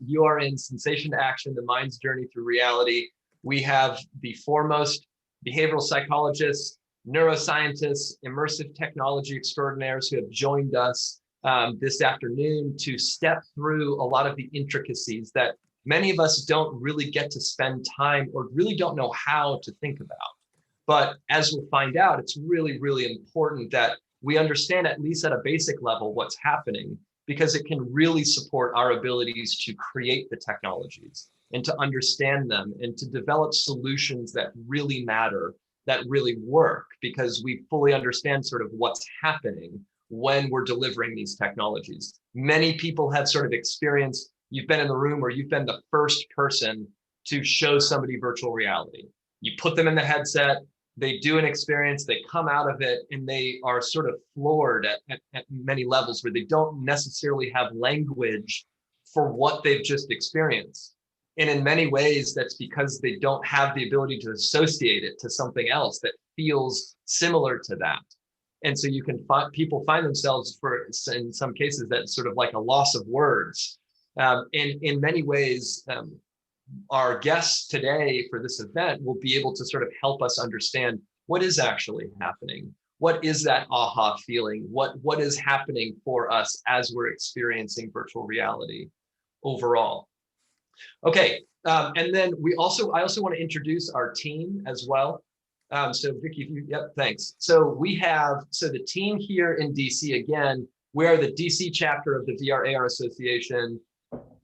You are in Sensation to Action, the mind's journey through reality. We have the foremost behavioral psychologists, neuroscientists, immersive technology extraordinaires who have joined us this afternoon to step through a lot of the intricacies that many of us don't really get to spend time or really don't know how to think about. But as we'll find out, it's really, really important that we understand, at least at a basic level, what's happening, because it can really support our abilities to create the technologies and to understand them and to develop solutions that really matter, that really work, because we fully understand sort of what's happening when we're delivering these technologies. Many people have sort of experienced, you've been in the room where you've been the first person to show somebody virtual reality. You put them in the headset, they do an experience, they come out of it, and they are sort of floored at many levels where they don't necessarily have language for what they've just experienced. And in many ways, that's because they don't have the ability to associate it to something else that feels similar to that. And so you can find people find themselves, in some cases, that's sort of like a loss of words. In many ways, our guests today for this event will be able to sort of help us understand what is actually happening. What is that aha feeling? What is happening for us as we're experiencing virtual reality overall? Okay, and then I also want to introduce our team as well. So Vicky, thanks. So the team here in DC, again, we are the DC chapter of the VRARA Association,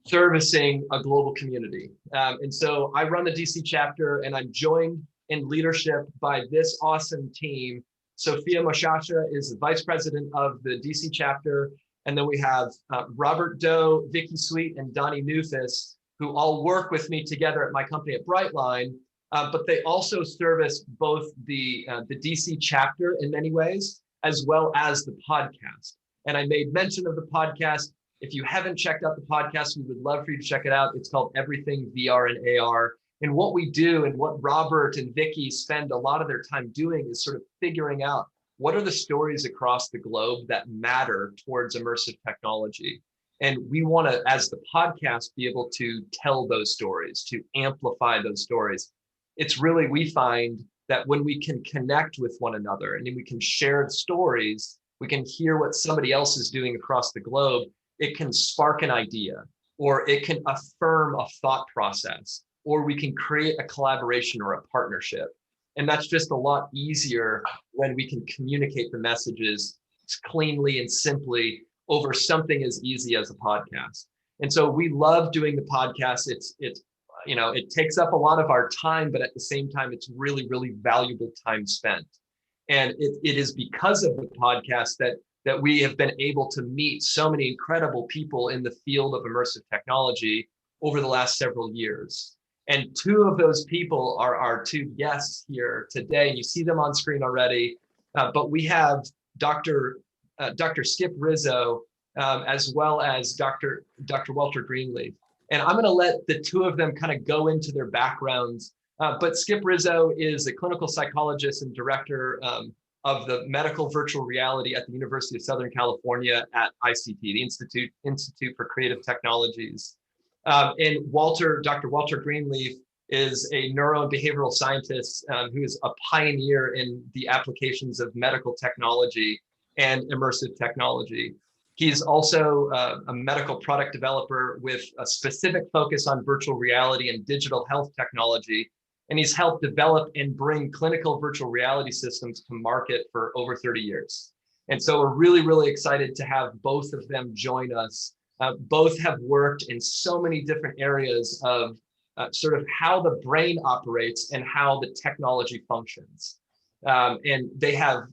servicing a global community. And so I run the DC chapter, and I'm joined in leadership by this awesome team. Sophia Moshasha is the vice president of the DC chapter. And then we have Robert Doe, Vicky Sweet, and Donnie Newfus, who all work with me together at my company at Brightline. But they also service both the DC chapter in many ways, as well as the podcast. And I made mention of the podcast. If you haven't checked out the podcast, we would love for you to check it out. It's called Everything VR and AR. And what we do, and what Robert and Vicky spend a lot of their time doing, is sort of figuring out what are the stories across the globe that matter towards immersive technology. And we want to, as the podcast, be able to tell those stories, to amplify those stories. It's really, we find that when we can connect with one another and we can share stories, we can hear what somebody else is doing across the globe, it can spark an idea, or it can affirm a thought process, or we can create a collaboration or a partnership. And that's just a lot easier when we can communicate the messages cleanly and simply over something as easy as a podcast. And so we love doing the podcast. It takes up a lot of our time, but at the same time, it's really, really valuable time spent. And it is because of the podcast that we have been able to meet so many incredible people in the field of immersive technology over the last several years. And two of those people are our two guests here today. And you see them on screen already, but we have Dr. Skip Rizzo, as well as Dr. Walter Greenleaf. And I'm going to let the two of them kind of go into their backgrounds. But Skip Rizzo is a clinical psychologist and director of the medical virtual reality at the University of Southern California at ICT, the Institute for Creative Technologies. And Dr. Walter Greenleaf is a neuro and behavioral scientist who is a pioneer in the applications of medical technology and immersive technology. He's also a medical product developer with a specific focus on virtual reality and digital health technology. And he's helped develop and bring clinical virtual reality systems to market for over 30 years. And so we're really, really excited to have both of them join us. Both have worked in so many different areas of sort of how the brain operates and how the technology functions. And they have,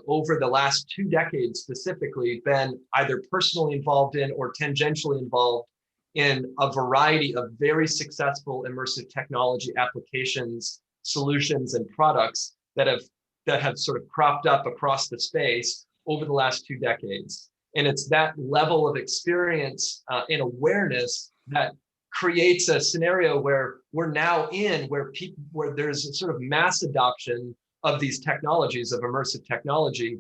over the last 2 decades specifically, been either personally involved in or tangentially involved in a variety of very successful immersive technology applications, solutions, and products that have sort of cropped up across the space over the last 2 decades. And it's that level of experience and awareness that creates a scenario where we're now where there's a sort of mass adoption of these technologies, of immersive technology,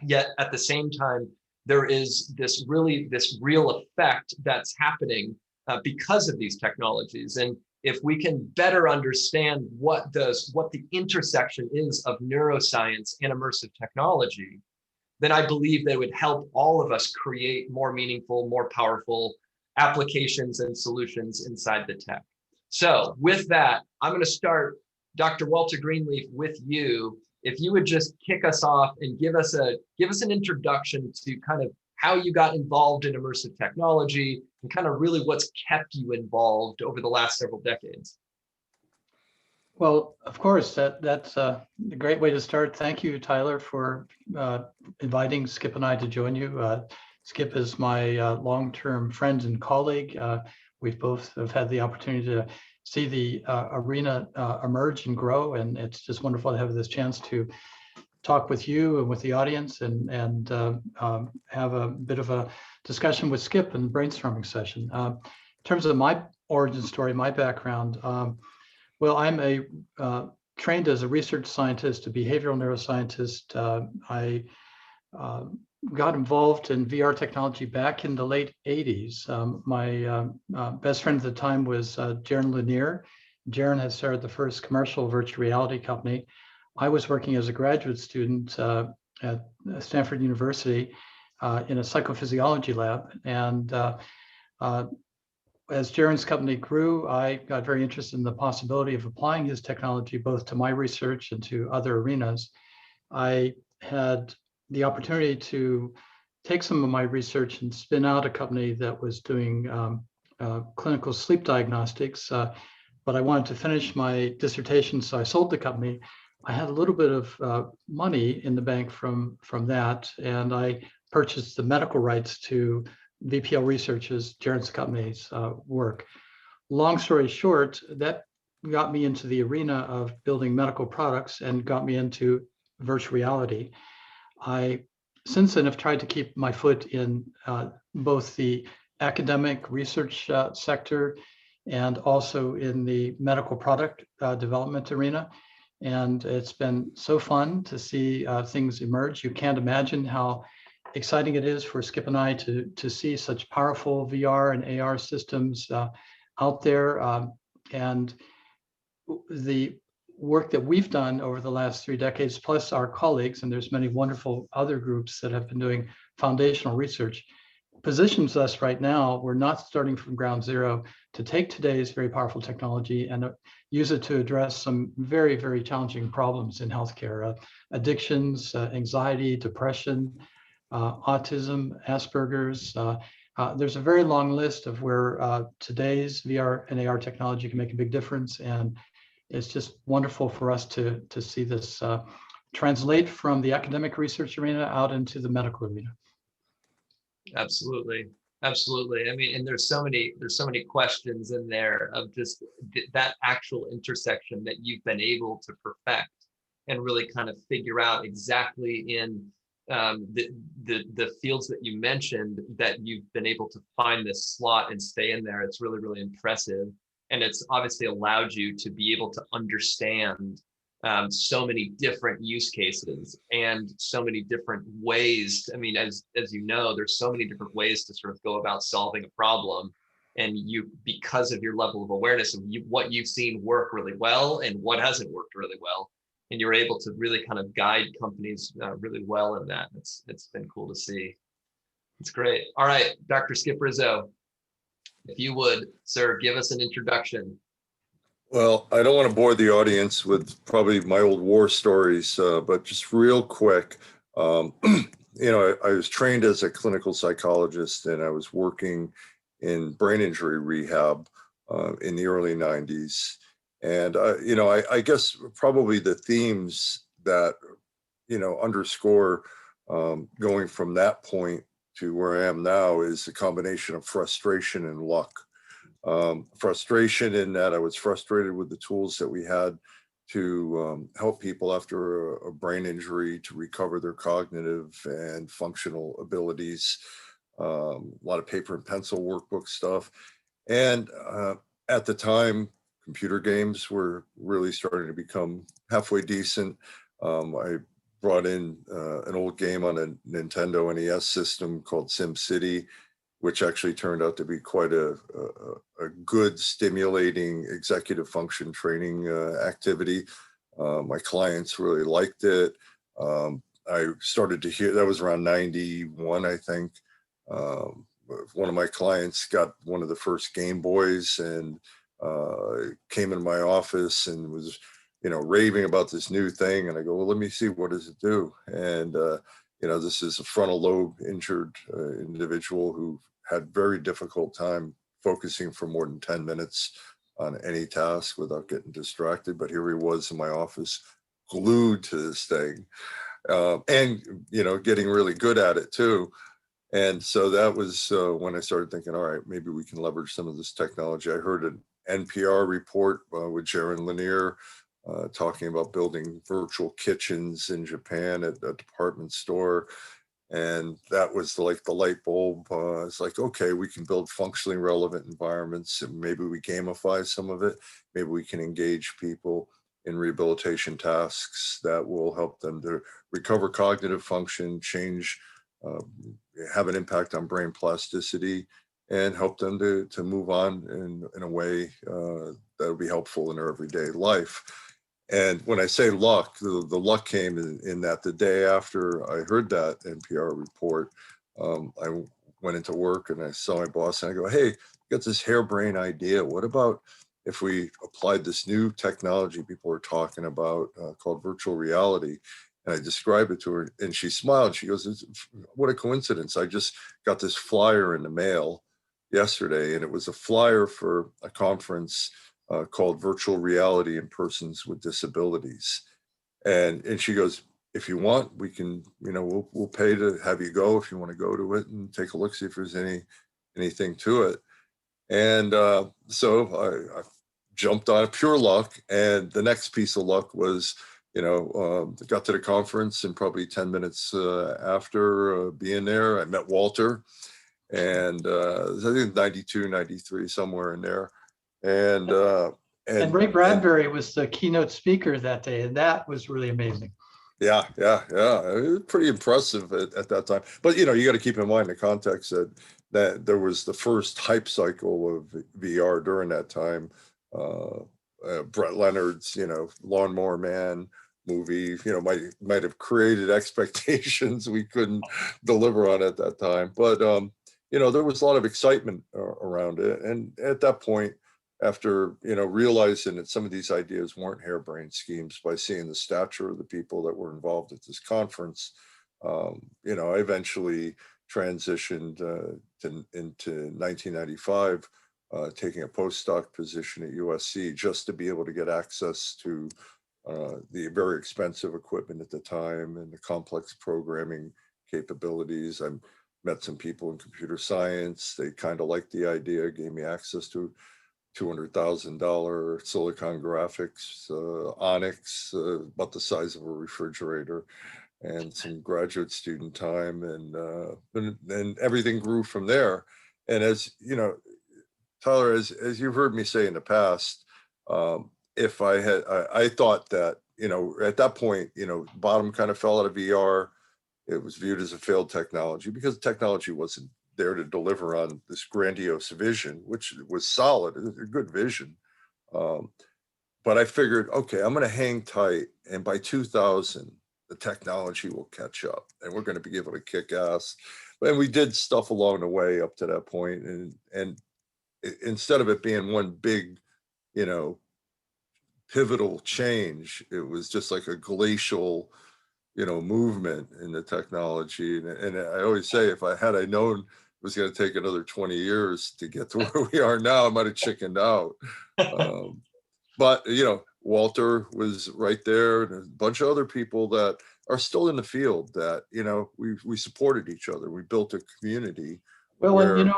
yet at the same time, there is this real effect that's happening because of these technologies. And if we can better understand what the intersection is of neuroscience and immersive technology, then I believe that it would help all of us create more meaningful, more powerful applications and solutions inside the tech. So with that, I'm going to start, Dr. Walter Greenleaf, with you. If you would just kick us off and give us an introduction to kind of how you got involved in immersive technology and kind of really what's kept you involved over the last several decades. Well, of course, that's a great way to start. Thank you, Tyler, for inviting Skip and I to join you. Skip is my long-term friend and colleague. We've both have had the opportunity to see the arena emerge and grow, and it's just wonderful to have this chance to talk with you and with the audience and have a bit of a discussion with Skip and brainstorming session. In terms of my origin story, my background, well, I'm trained as a research scientist, a behavioral neuroscientist. I got involved in VR technology back in the late 80s. My best friend at the time was Jaron Lanier. Jaron had started the first commercial virtual reality company. I was working as a graduate student at Stanford University in a psychophysiology lab. And as Jaron's company grew, I got very interested in the possibility of applying his technology both to my research and to other arenas. I had the opportunity to take some of my research and spin out a company that was doing clinical sleep diagnostics, but I wanted to finish my dissertation, so I sold the company. I had a little bit of money in the bank from that, and I purchased the medical rights to VPL Research's, Jaron's company's work. Long story short, that got me into the arena of building medical products and got me into virtual reality. I, since then, have tried to keep my foot in both the academic research sector and also in the medical product development arena. And it's been so fun to see things emerge. You can't imagine how exciting it is for Skip and I to see such powerful VR and AR systems out there. And the work that we've done over the last 3 decades, plus our colleagues, and there's many wonderful other groups that have been doing foundational research, positions us right now. We're not starting from ground zero to take today's very powerful technology and use it to address some very, very challenging problems in healthcare, addictions, anxiety, depression, autism, Asperger's. There's a very long list of where today's VR and AR technology can make a big difference. And it's just wonderful for us to see this translate from the academic research arena out into the medical arena. Absolutely. Absolutely. I mean, and there's so many questions in there of just that actual intersection that you've been able to perfect and really kind of figure out exactly in the fields that you mentioned that you've been able to find this slot and stay in there. It's really, really impressive. And it's obviously allowed you to be able to understand so many different use cases and so many different ways. I mean, as you know, there's so many different ways to sort of go about solving a problem. And you, because of your level of awareness of what you've seen work really well and what hasn't worked really well, and you're able to really kind of guide companies really well in that. It's been cool to see. It's great. All right, Dr. Skip Rizzo, if you would, sir, give us an introduction. Well, I don't want to bore the audience with probably my old war stories, but just real quick, I was trained as a clinical psychologist and I was working in brain injury rehab in the early 90s. And, I guess probably the themes that, underscore going from that point to where I am now is a combination of frustration and luck. Frustration in that I was frustrated with the tools that we had to help people after a brain injury to recover their cognitive and functional abilities. A lot of paper and pencil workbook stuff. And at the time, computer games were really starting to become halfway decent. I brought in an old game on a Nintendo NES system called SimCity. which actually turned out to be quite a good, stimulating executive function training activity. My clients really liked it. I started to hear, that was around 91, I think. One of my clients got one of the first Game Boys and came in my office and was, raving about this new thing. And I go, well, let me see, what does it do? And, this is a frontal lobe injured individual who had very difficult time focusing for more than 10 minutes on any task without getting distracted. But here he was in my office, glued to this thing, and, getting really good at it too. And so that was when I started thinking, all right, maybe we can leverage some of this technology. I heard an NPR report with Jaron Lanier talking about building virtual kitchens in Japan at a department store. And that was like the light bulb. It's like, okay, we can build functionally relevant environments, and maybe we gamify some of it. Maybe we can engage people in rehabilitation tasks that will help them to recover cognitive function, change, have an impact on brain plasticity, and help them to move on in a way that will be helpful in their everyday life. And when I say luck, the luck came in that the day after I heard that NPR report, I went into work and I saw my boss and I go, hey, got this harebrained idea. What about if we applied this new technology people are talking about called virtual reality? And I described it to her and she smiled. She goes, what a coincidence. I just got this flyer in the mail yesterday, and it was a flyer for a conference called Virtual Reality in Persons with Disabilities. And she goes, if you want, we can, we'll pay to have you go if you want to go to it and take a look, see if there's anything to it. And so I jumped on pure luck. And the next piece of luck was, got to the conference, and probably 10 minutes after being there, I met Walter. And I think 92, 93, somewhere in there. And Ray Bradbury was the keynote speaker that day, and that was really amazing. Yeah. It was pretty impressive at that time. But you got to keep in mind the context that there was the first hype cycle of VR during that time. Brett Leonard's, Lawnmower Man movie, might have created expectations we couldn't deliver on at that time. But there was a lot of excitement around it, and at that point, after realizing that some of these ideas weren't harebrained schemes, by seeing the stature of the people that were involved at this conference, I eventually transitioned into 1995, taking a postdoc position at USC just to be able to get access to the very expensive equipment at the time and the complex programming capabilities. I met some people in computer science. They kind of liked the idea, gave me access to $200,000 Silicon Graphics Onyx, about the size of a refrigerator, and some graduate student time, and everything grew from there. And as Tyler, as you've heard me say in the past, if I thought that at that point, bottom kind of fell out of VR. It was viewed as a failed technology because technology wasn't there to deliver on this grandiose vision, which was solid, a good vision. But I figured, okay, I'm going to hang tight, and by 2000, the technology will catch up, and we're going to be able to kick ass. And we did stuff along the way up to that point, and instead of it being one big, pivotal change, it was just like a glacial, movement in the technology. And I always say, if I known it was going to take another 20 years to get to where we are now, I might have chickened out. But, Walter was right there, and a bunch of other people that are still in the field that, we supported each other. We built a community. Well, and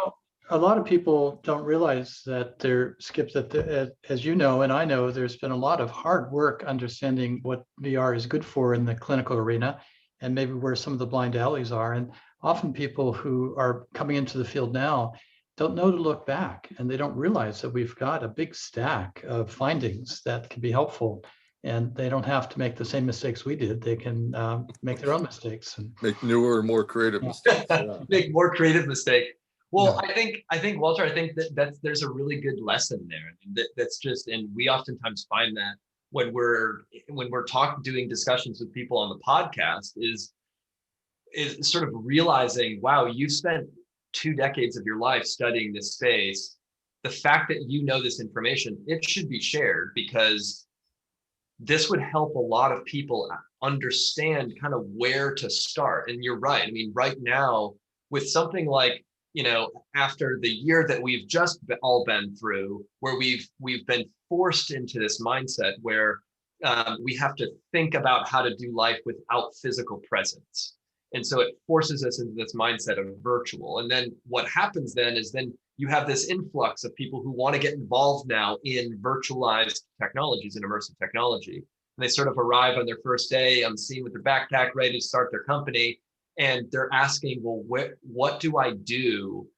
a lot of people don't realize that Skip, that as you know, and I know, there's been a lot of hard work understanding what VR is good for in the clinical arena, and maybe where some of the blind alleys are. And often people who are coming into the field now don't know to look back, and they don't realize that we've got a big stack of findings that can be helpful, and they don't have to make the same mistakes we did. They can make their own mistakes and make newer and more creative mistakes. Make more creative mistakes. Well, Yeah. I think Walter, I think that there's a really good lesson there. I mean, that's just, and we oftentimes find that when we're doing discussions with people on the podcast is sort of realizing, wow, you spent 2 decades of your life studying this space. The fact that you know this information, it should be shared, because this would help a lot of people understand kind of where to start. And you're right. I mean, right now, with something like, after the year that we've just all been through, where we've been forced into this mindset where we have to think about how to do life without physical presence. And so it forces us into this mindset of virtual. And then what happens then is you have this influx of people who want to get involved now in virtualized technologies and immersive technology. And they sort of arrive on their first day on the scene with their backpack, ready to start their company. And they're asking, well, what do I do?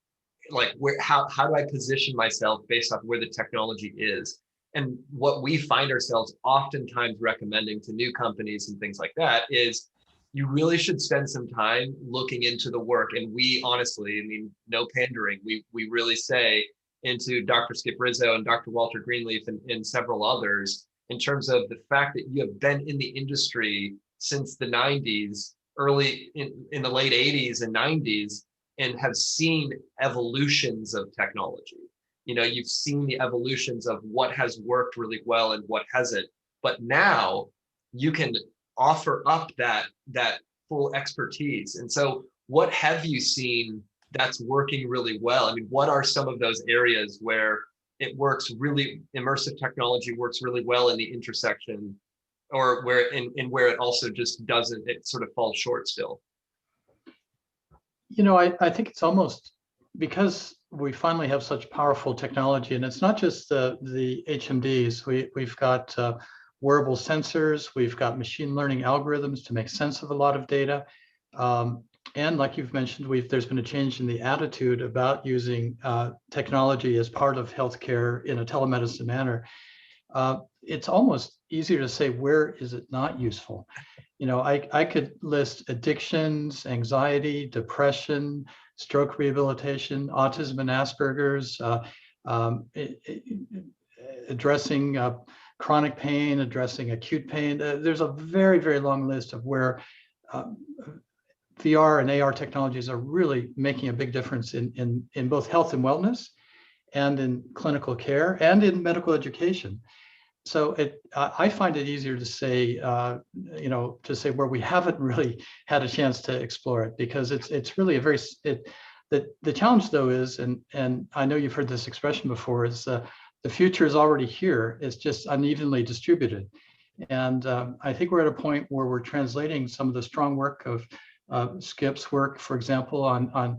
Like, how do I position myself based off where the technology is? And what we find ourselves oftentimes recommending to new companies and things like that is, you really should spend some time looking into the work. And we honestly, I mean, no pandering, we really say into Dr. Skip Rizzo and Dr. Walter Greenleaf and several others, in terms of the fact that you have been in the industry since the 90s, early in the late 80s and 90s, and have seen evolutions of technology. You've seen the evolutions of what has worked really well and what hasn't. But now you can offer up that full expertise. And so what have you seen that's working really well? I mean, what are some of those areas where it works really, immersive technology works really well in the intersection, or where where it also just doesn't, it sort of falls short still? I think it's almost because we finally have such powerful technology, and it's not just the HMDs. We've got wearable sensors, we've got machine learning algorithms to make sense of a lot of data. And like you've mentioned, there's been a change in the attitude about using technology as part of healthcare in a telemedicine manner. It's almost easier to say, where is it not useful? I could list addictions, anxiety, depression, stroke rehabilitation, autism and Asperger's, addressing chronic pain, addressing acute pain. There's a very, very long list of where VR and AR technologies are really making a big difference in both health and wellness, and in clinical care, and in medical education. So I find it easier to say, where we haven't really had a chance to explore it, because it's really the challenge though is, and I know you've heard this expression before, is the future is already here. It's just unevenly distributed. And I think we're at a point where we're translating some of the strong work of Skip's work, for example, on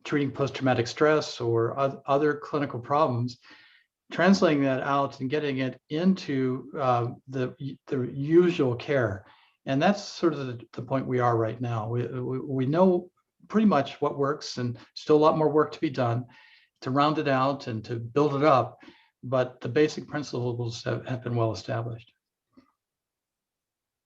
treating post-traumatic stress or other clinical problems, translating that out and getting it into the usual care. And that's sort of the point we are right now. We know pretty much what works, and still a lot more work to be done to round it out and to build it up. But the basic principles have been well established.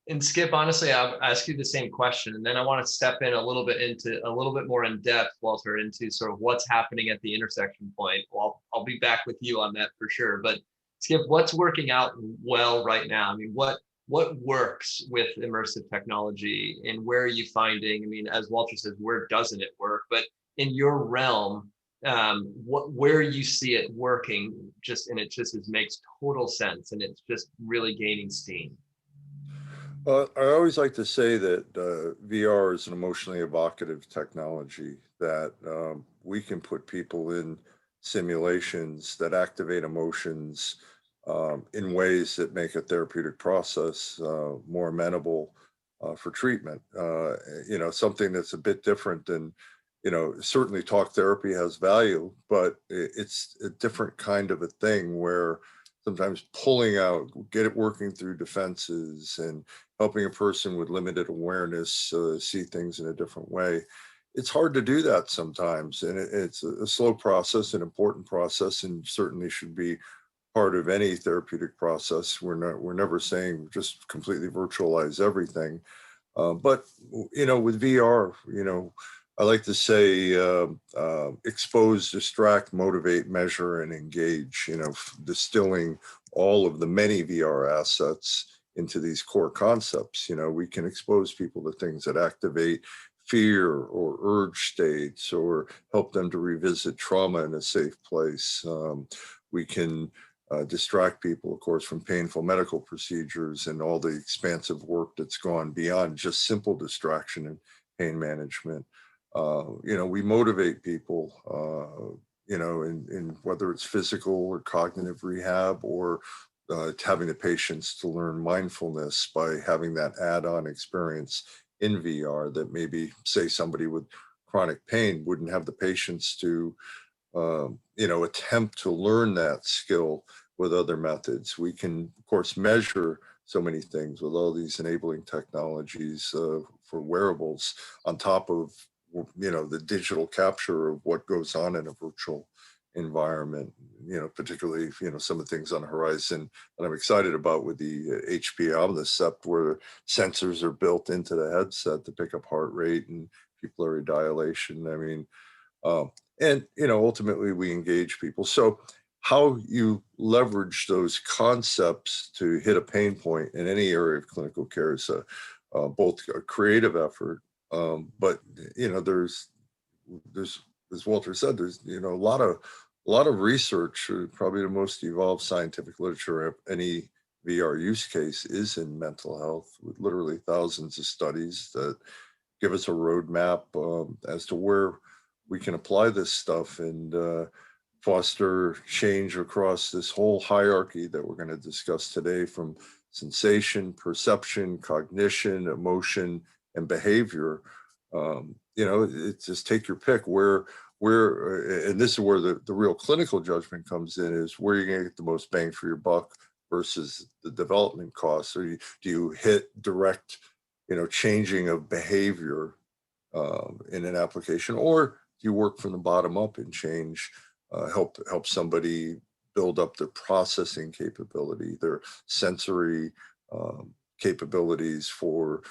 And Skip, honestly, I'll ask you the same question, and then I want to step in a little bit more in depth, Walter, into sort of what's happening at the intersection point. Well, I'll be back with you on that for sure. But Skip, what's working out well right now? I mean, what works with immersive technology, and where are you finding? I mean, as Walter says, where doesn't it work? But in your realm, where you see it working, it makes total sense, and it's just really gaining steam. I always like to say that VR is an emotionally evocative technology, that we can put people in simulations that activate emotions in ways that make a therapeutic process more amenable for treatment. Something that's a bit different than, certainly talk therapy has value, but it's a different kind of a thing where sometimes pulling out, get it working through defenses and helping a person with limited awareness see things in a different way. It's hard to do that sometimes, and it's a slow process, an important process, and certainly should be part of any therapeutic process. We're never saying just completely virtualize everything, but with VR, I like to say expose, distract, motivate, measure, and engage, distilling all of the many VR assets into these core concepts. We can expose people to things that activate fear or urge states or help them to revisit trauma in a safe place. We can distract people, of course, from painful medical procedures and all the expansive work that's gone beyond just simple distraction and pain management. We motivate people, in whether it's physical or cognitive rehab or having the patients to learn mindfulness by having that add-on experience in VR that maybe, say, somebody with chronic pain wouldn't have the patience to, attempt to learn that skill with other methods. We can, of course, measure so many things with all these enabling technologies for wearables on top of the digital capture of what goes on in a virtual environment, particularly, some of the things on the horizon that I'm excited about with the HP Omnicept, where sensors are built into the headset to pick up heart rate and pupillary dilation. I mean, ultimately we engage people. So how you leverage those concepts to hit a pain point in any area of clinical care is both a creative effort, but there's as Walter said, there's a lot of research. Probably the most evolved scientific literature of any VR use case is in mental health, with literally thousands of studies that give us a roadmap as to where we can apply this stuff and foster change across this whole hierarchy that we're going to discuss today, from sensation, perception, cognition, emotion, and behavior. It's just take your pick where, and this is where the real clinical judgment comes in, is where you're going to get the most bang for your buck versus the development costs. Or do you hit direct, changing of behavior in an application, or do you work from the bottom up and change, help somebody build up their processing capability, their sensory capabilities for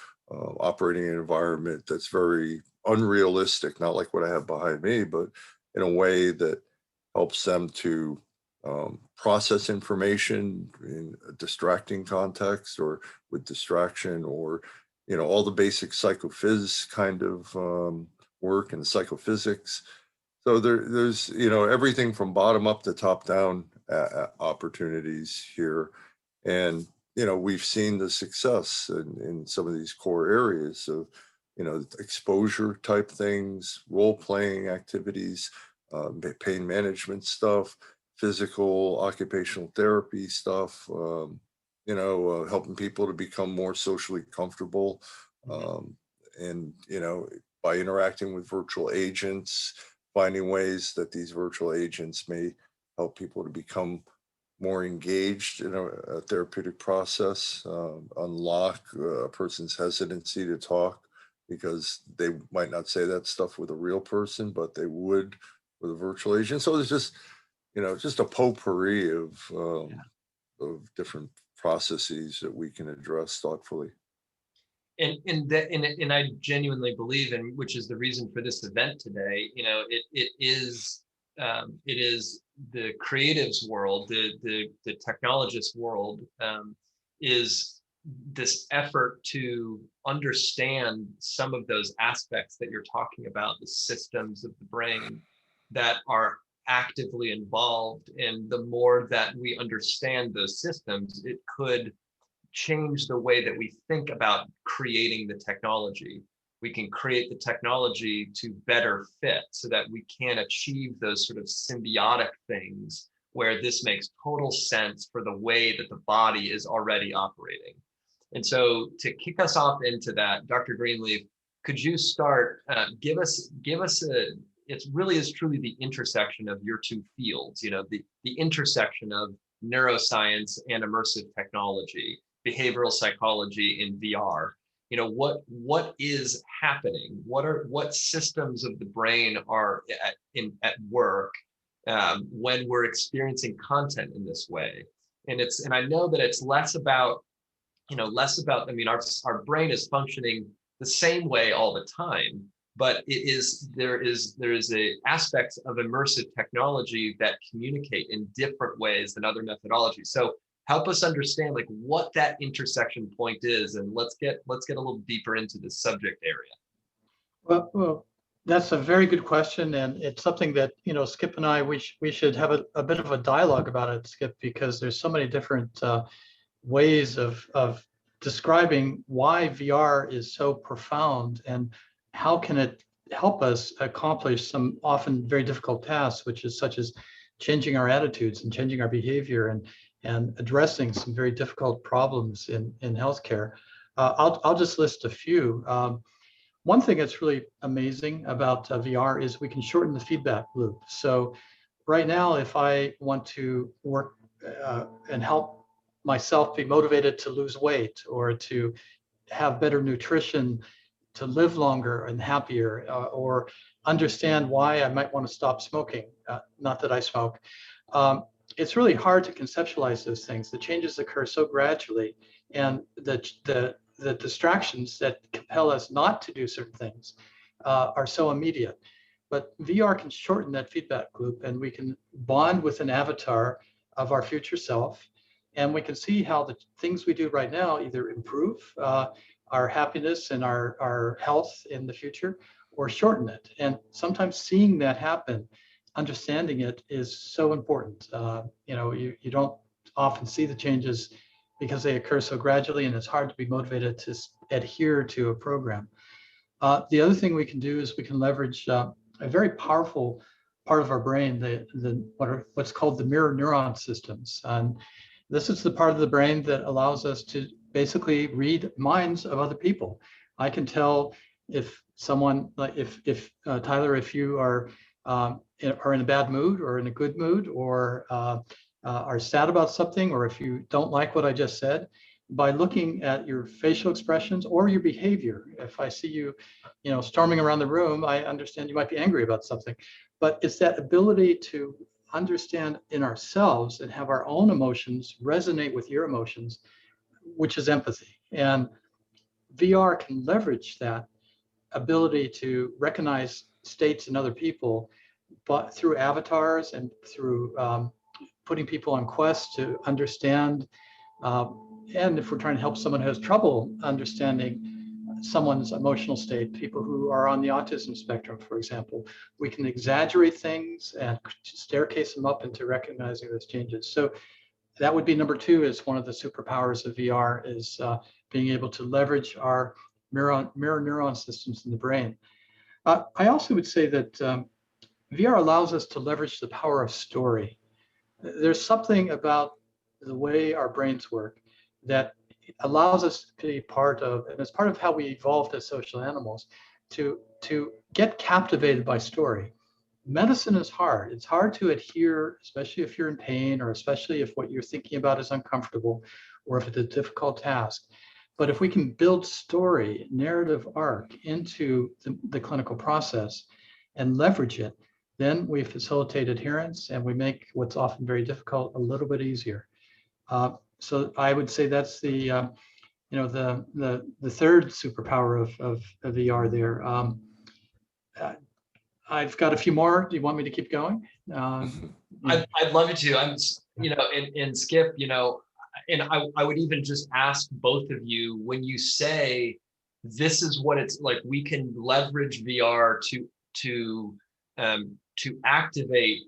operating an environment that's very unrealistic, not like what I have behind me, but in a way that helps them to process information in a distracting context or with distraction, or all the basic psychophys kind of work and psychophysics. So there's everything from bottom up to top down opportunities here, and we've seen the success in some of these core areas of exposure type things, role playing activities, pain management stuff, physical occupational therapy stuff, helping people to become more socially comfortable, and by interacting with virtual agents, finding ways that these virtual agents may help people to become more engaged in a therapeutic process, unlock a person's hesitancy to talk because they might not say that stuff with a real person, but they would with a virtual agent. So there's just, just a potpourri of different processes that we can address thoughtfully. And I genuinely believe, and which is the reason for this event today, it is the creatives world, the technologist world, is this effort to understand some of those aspects that you're talking about, the systems of the brain that are actively involved. And the more that we understand those systems, it could change the way that we think about creating the technology. We can create the technology to better fit so that we can achieve those sort of symbiotic things where this makes total sense for the way that the body is already operating. And so to kick us off into that, Dr. Greenleaf, could you start, give us it really is truly the intersection of your two fields, the intersection of neuroscience and immersive technology, behavioral psychology in VR. What is happening? What systems of the brain are at work when we're experiencing content in this way? And I know that it's less about, I mean, our brain is functioning the same way all the time, but there is a aspect of immersive technology that communicate in different ways than other methodologies. So help us understand like what that intersection point is, and let's get a little deeper into this subject area. Well, that's a very good question, and it's something that, you know, Skip and I, we should have a bit of a dialogue about it, Skip, because there's so many different ways of describing why VR is so profound and how can it help us accomplish some often very difficult tasks, such as changing our attitudes and changing our behavior and addressing some very difficult problems in healthcare. I'll just list a few. One thing that's really amazing about VR is we can shorten the feedback loop. So right now, if I want to work and help myself be motivated to lose weight or to have better nutrition, to live longer and happier, or understand why I might want to stop smoking, not that I smoke, it's really hard to conceptualize those things. The changes occur so gradually, and the distractions that compel us not to do certain things are so immediate. But VR can shorten that feedback loop, and we can bond with an avatar of our future self, and we can see how the things we do right now either improve our happiness and our health in the future, or shorten it. And sometimes seeing that happen, understanding it, is so important. You know, you don't often see the changes because they occur so gradually, and it's hard to be motivated to adhere to a program. The other thing we can do is we can leverage a very powerful part of our brain, what's called the mirror neuron systems. And this is the part of the brain that allows us to basically read minds of other people. I can tell if someone, if Tyler, if you are in a bad mood or in a good mood, or are sad about something, or if you don't like what I just said, by looking at your facial expressions or your behavior. If I see you, you know, storming around the room, I understand you might be angry about something. But it's that ability to understand in ourselves and have our own emotions resonate with your emotions, which is empathy. And VR can leverage that ability to recognize states in other people, but through avatars and through putting people on quests to understand. And if we're trying to help someone who has trouble understanding someone's emotional state, people who are on the autism spectrum, for example, we can exaggerate things and staircase them up into recognizing those changes. So that would be number two, is one of the superpowers of VR, is being able to leverage our mirror neuron systems in the brain. I also would say that VR allows us to leverage the power of story. There's something about the way our brains work that allows us to be part of, and it's part of how we evolved as social animals, to get captivated by story. Medicine is hard. It's hard to adhere, especially if you're in pain, or especially if what you're thinking about is uncomfortable, or if it's a difficult task. But if we can build story, narrative arc into the clinical process and leverage it, then we facilitate adherence, and we make what's often very difficult a little bit easier. So I would say that's the third superpower of VR there. I've got a few more. Do you want me to keep going? I'd love you to. I'm, you know, and Skip, you know, and I would even just ask both of you, when you say this is what it's like, we can leverage VR to activate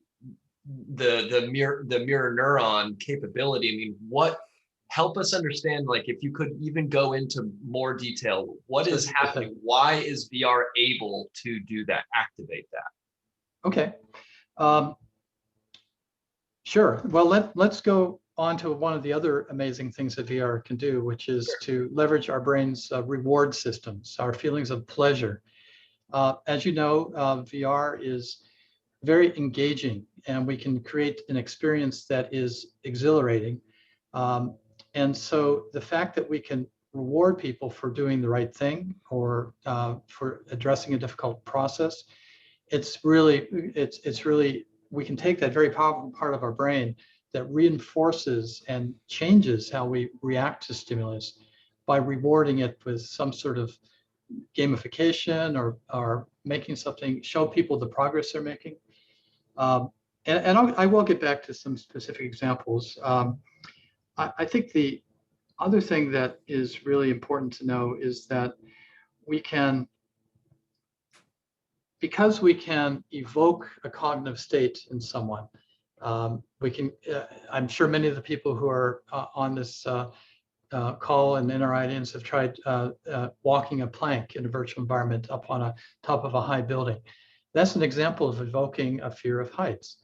the mirror neuron capability. I mean, help us understand, like, if you could even go into more detail, what is happening? Why is VR able to do that, activate that? Okay. Sure. Well, let's go on to one of the other amazing things that VR can do, which is to leverage our brain's reward systems, our feelings of pleasure. As you know, VR is very engaging, and we can create an experience that is exhilarating. And so the fact that we can reward people for doing the right thing, or for addressing a difficult process, it's really, we can take that very powerful part of our brain that reinforces and changes how we react to stimulus by rewarding it with some sort of gamification or making something, show people the progress they're making. And I will get back to some specific examples. I think the other thing that is really important to know is that we can, because we can evoke a cognitive state in someone, we can, I'm sure many of the people who are on this call and in our audience have tried walking a plank in a virtual environment up on a top of a high building. That's an example of evoking a fear of heights.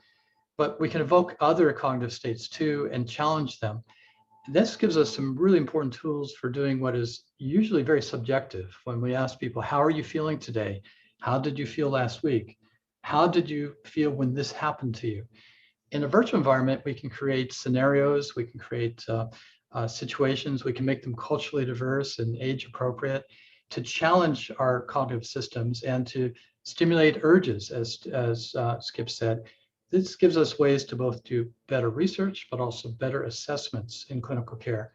But we can evoke other cognitive states too and challenge them. This gives us some really important tools for doing what is usually very subjective. When we ask people, how are you feeling today? How did you feel last week? How did you feel when this happened to you? In a virtual environment, we can create scenarios, we can create situations, we can make them culturally diverse and age appropriate to challenge our cognitive systems and to stimulate urges, as Skip said. This gives us ways to both do better research, but also better assessments in clinical care.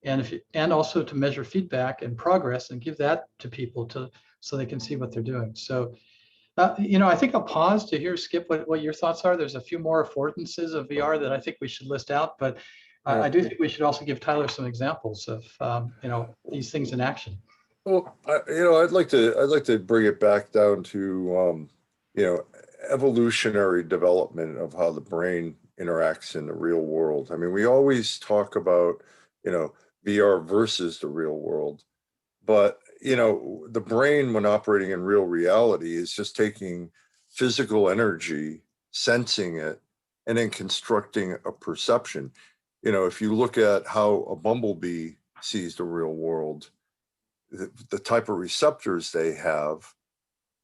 And also to measure feedback and progress and give that to people so they can see what they're doing. So, I think I'll pause to hear, Skip, what your thoughts are. There's a few more affordances of VR that I think we should list out, but I do think we should also give Tyler some examples of, these things in action. Well, I'd like to bring it back down to, evolutionary development of how the brain interacts in the real world. I mean, we always talk about, VR versus the real world, but, the brain when operating in real reality is just taking physical energy, sensing it, and then constructing a perception. If you look at how a bumblebee sees the real world, the type of receptors they have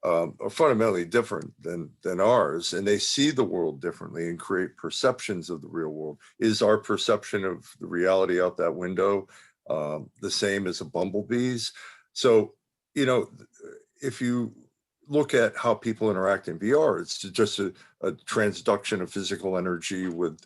are fundamentally different than ours, and they see the world differently and create perceptions of the real world. Is our perception of the reality out that window the same as a bumblebee's? So, if you look at how people interact in VR, it's just a transduction of physical energy with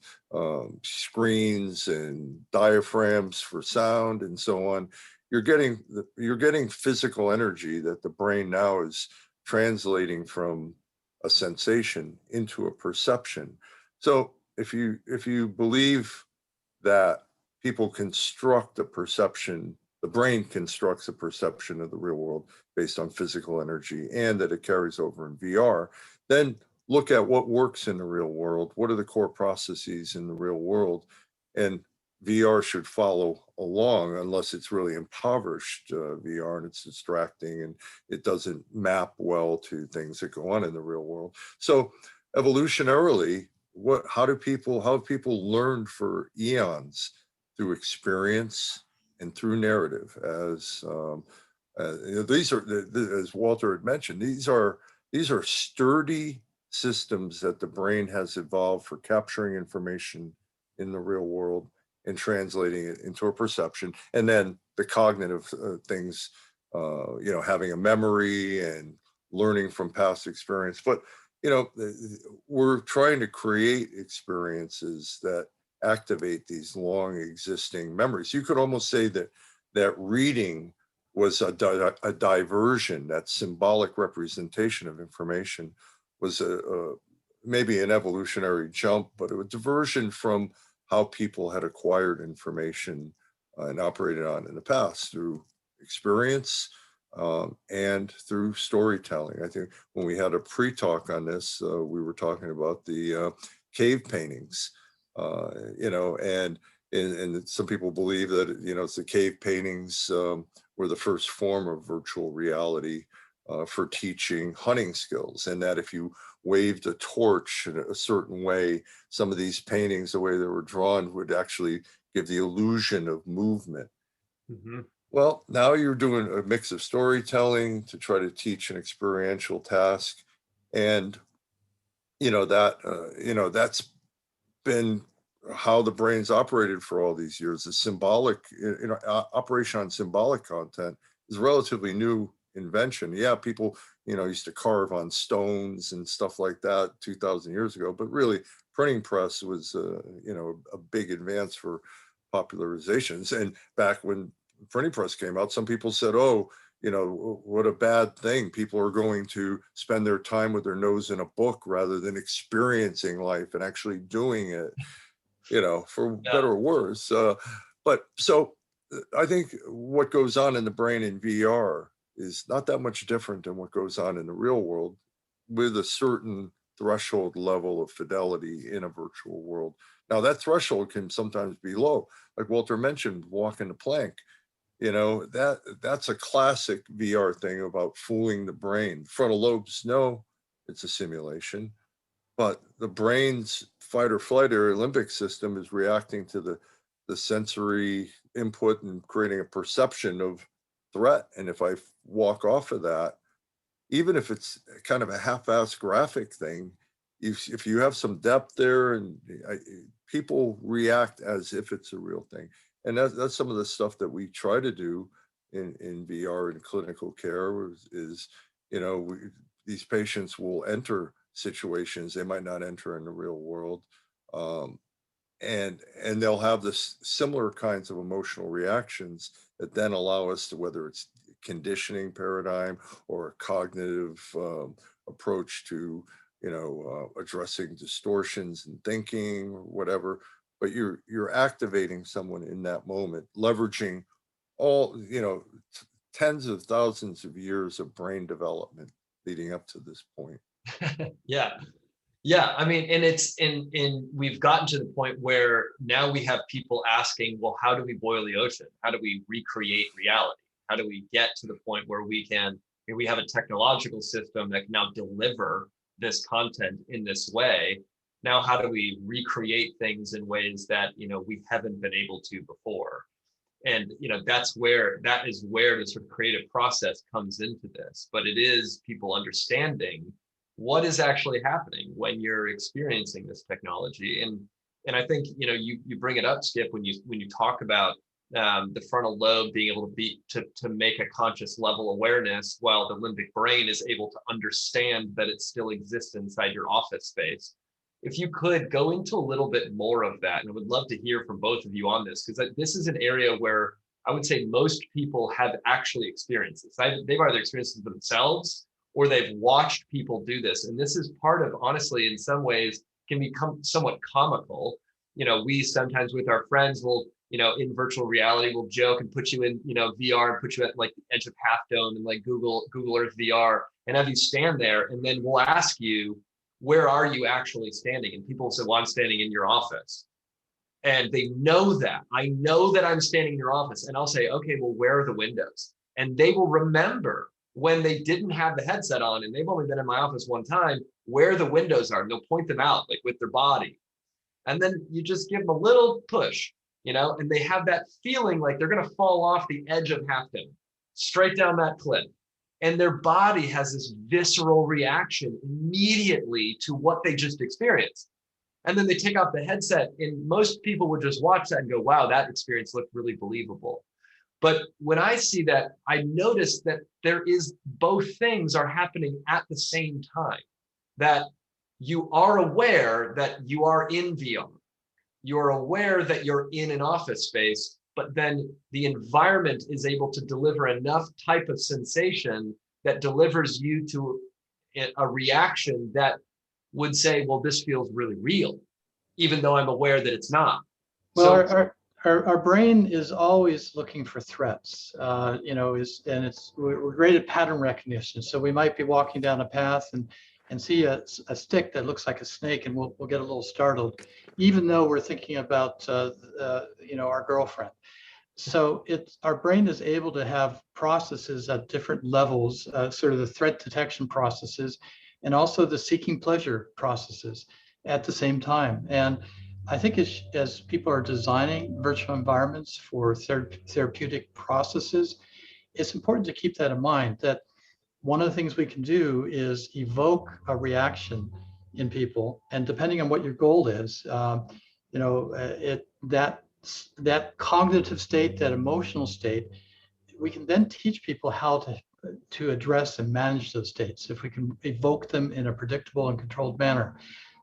screens and diaphragms for sound and so on. You're getting physical energy that the brain now is translating from a sensation into a perception. So if you believe that people construct a perception, the brain constructs a perception of the real world based on physical energy, and that it carries over in VR, then look at what works in the real world. What are the core processes in the real world? And VR should follow along, unless it's really impoverished VR and it's distracting and it doesn't map well to things that go on in the real world. So evolutionarily, how have people learned for eons? Through experience and through narrative. As these are, as Walter had mentioned, these are sturdy systems that the brain has evolved for capturing information in the real world and translating it into a perception, and then the cognitive things, having a memory and learning from past experience. But we're trying to create experiences that activate these long existing memories. You could almost say that reading was a diversion. That symbolic representation of information was maybe an evolutionary jump, but a diversion from how people had acquired information and operated on in the past through experience and through storytelling. I think when we had a pre-talk on this, we were talking about the cave paintings, and some people believe that, it's the cave paintings were the first form of virtual reality for teaching hunting skills, and that if you waved a torch in a certain way, some of these paintings, the way they were drawn, would actually give the illusion of movement. Mm-hmm. Well, now you're doing a mix of storytelling to try to teach an experiential task, and that's been how the brain's operated for all these years. The symbolic, operation on symbolic content is a relatively new invention. Yeah, people, used to carve on stones and stuff like that 2,000 years ago, but really printing press was, a big advance for popularizations. And back when printing press came out, some people said, oh, you know, what a bad thing. People are going to spend their time with their nose in a book rather than experiencing life and actually doing it, you know, for better or worse. But so I think what goes on in the brain in VR is not that much different than what goes on in the real world, with a certain threshold level of fidelity in a virtual world. Now that threshold can sometimes be low, like Walter mentioned, walking the plank. You know, that's a classic VR thing about fooling the brain. Frontal lobes know it's a simulation, but the brain's fight or flight or limbic system is reacting to the sensory input and creating a perception of threat. And if I walk off of that, even if it's kind of a half-assed graphic thing, if you have some depth there, and people react as if it's a real thing. And that's some of the stuff that we try to do in VR in clinical care is you know, these patients will enter situations they might not enter in the real world. And they'll have this similar kinds of emotional reactions that then allow us to, whether it's conditioning paradigm or a cognitive approach to, you know, addressing distortions in thinking or whatever, but you're activating someone in that moment, leveraging all, you know, tens of thousands of years of brain development leading up to this point. Yeah. Yeah, I mean, and it's in we've gotten to the point where now we have people asking, well, how do we boil the ocean? How do we recreate reality? How do we get to the point where we can, we have a technological system that can now deliver this content in this way? Now, how do we recreate things in ways that, you know, we haven't been able to before? And, you know, that is where the sort of creative process comes into this. But it is people understanding what is actually happening when you're experiencing this technology. And I think, you know, you bring it up, Skip, when you talk about the frontal lobe being able to make a conscious level awareness, while the limbic brain is able to understand that it still exists inside your office space. If you could go into a little bit more of that, and I would love to hear from both of you on this, because this is an area where I would say most people have actually experienced this. They've either experienced it themselves or they've watched people do this. And this is part of, honestly, in some ways, can become somewhat comical. You know, we sometimes with our friends will, you know, in virtual reality, we'll joke and put you in, you know, VR and put you at like the edge of Half Dome and like Google Earth VR and have you stand there. And then we'll ask you, where are you actually standing? And people say, well, I'm standing in your office. And they know that. I know that I'm standing in your office. And I'll say, okay, well, where are the windows? And they will remember when they didn't have the headset on and they've only been in my office one time, where the windows are. And they'll point them out like with their body. And then you just give them a little push, you know, and they have that feeling like they're going to fall off the edge of Half Dome, straight down that cliff. And their body has this visceral reaction immediately to what they just experienced. And then they take off the headset, and most people would just watch that and go, wow, that experience looked really believable. But when I see that, I notice that there is both things are happening at the same time, that you are aware that you are in VR. You're aware that you're in an office space, but then the environment is able to deliver enough type of sensation that delivers you to a reaction that would say, well, this feels really real, even though I'm aware that it's not. Well, So our brain is always looking for threats, you know, we're great at pattern recognition. So we might be walking down a path and see a stick that looks like a snake, and we'll get a little startled, even though we're thinking about, you know, our girlfriend. So our brain is able to have processes at different levels, sort of the threat detection processes, and also the seeking pleasure processes at the same time. And I think as people are designing virtual environments for therapeutic processes, it's important to keep that in mind, that one of the things we can do is evoke a reaction in people. And depending on what your goal is, you know, that cognitive state, that emotional state, we can then teach people how to address and manage those states if we can evoke them in a predictable and controlled manner.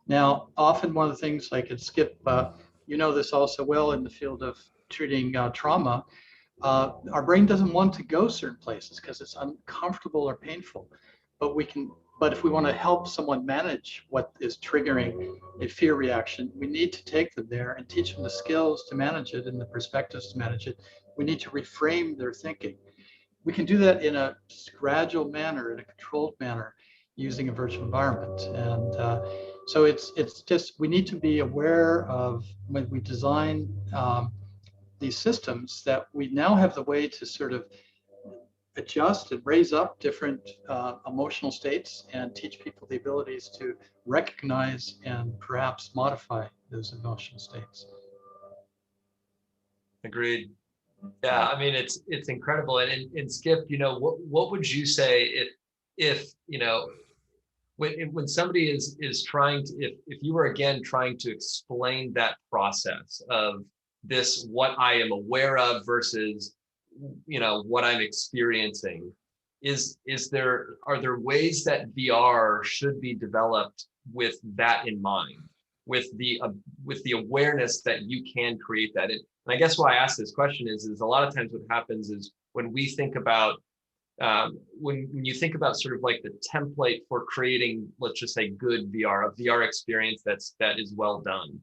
Now, often one of the things, like at Skip, you know this also well in the field of treating trauma, Our brain doesn't want to go certain places because it's uncomfortable or painful, but if we want to help someone manage what is triggering a fear reaction, we need to take them there and teach them the skills to manage it and the perspectives to manage it. We need to reframe their thinking. We can do that in a gradual manner, in a controlled manner, using a virtual environment. And so it's just, we need to be aware of, when we design these systems, that we now have the way to sort of adjust and raise up different emotional states and teach people the abilities to recognize and perhaps modify those emotional states. Agreed. Yeah, I mean, it's incredible. And Skip, what would you say if when somebody is trying to, if you were again trying to explain that process of this, what I am aware of versus what I'm experiencing, are there ways that VR should be developed with that in mind, with the awareness that you can create that? And I guess why I ask this question is a lot of times what happens is when we think about when you think about sort of like the template for creating, let's just say, good VR, a VR experience that is well done,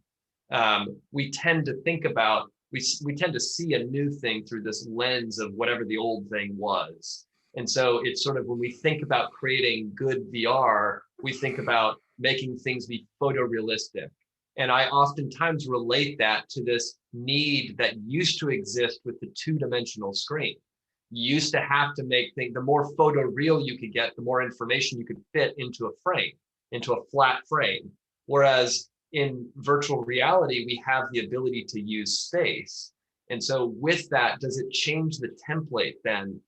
we tend to think about, we tend to see a new thing through this lens of whatever the old thing was. And so it's sort of, when we think about creating good VR, we think about making things be photorealistic. And I oftentimes relate that to this need that used to exist with the two-dimensional screen. You used to have to make things, the more photoreal you could get, the more information you could fit into a frame, into a flat frame. Whereas in virtual reality, we have the ability to use space. And so with that, does it change the template then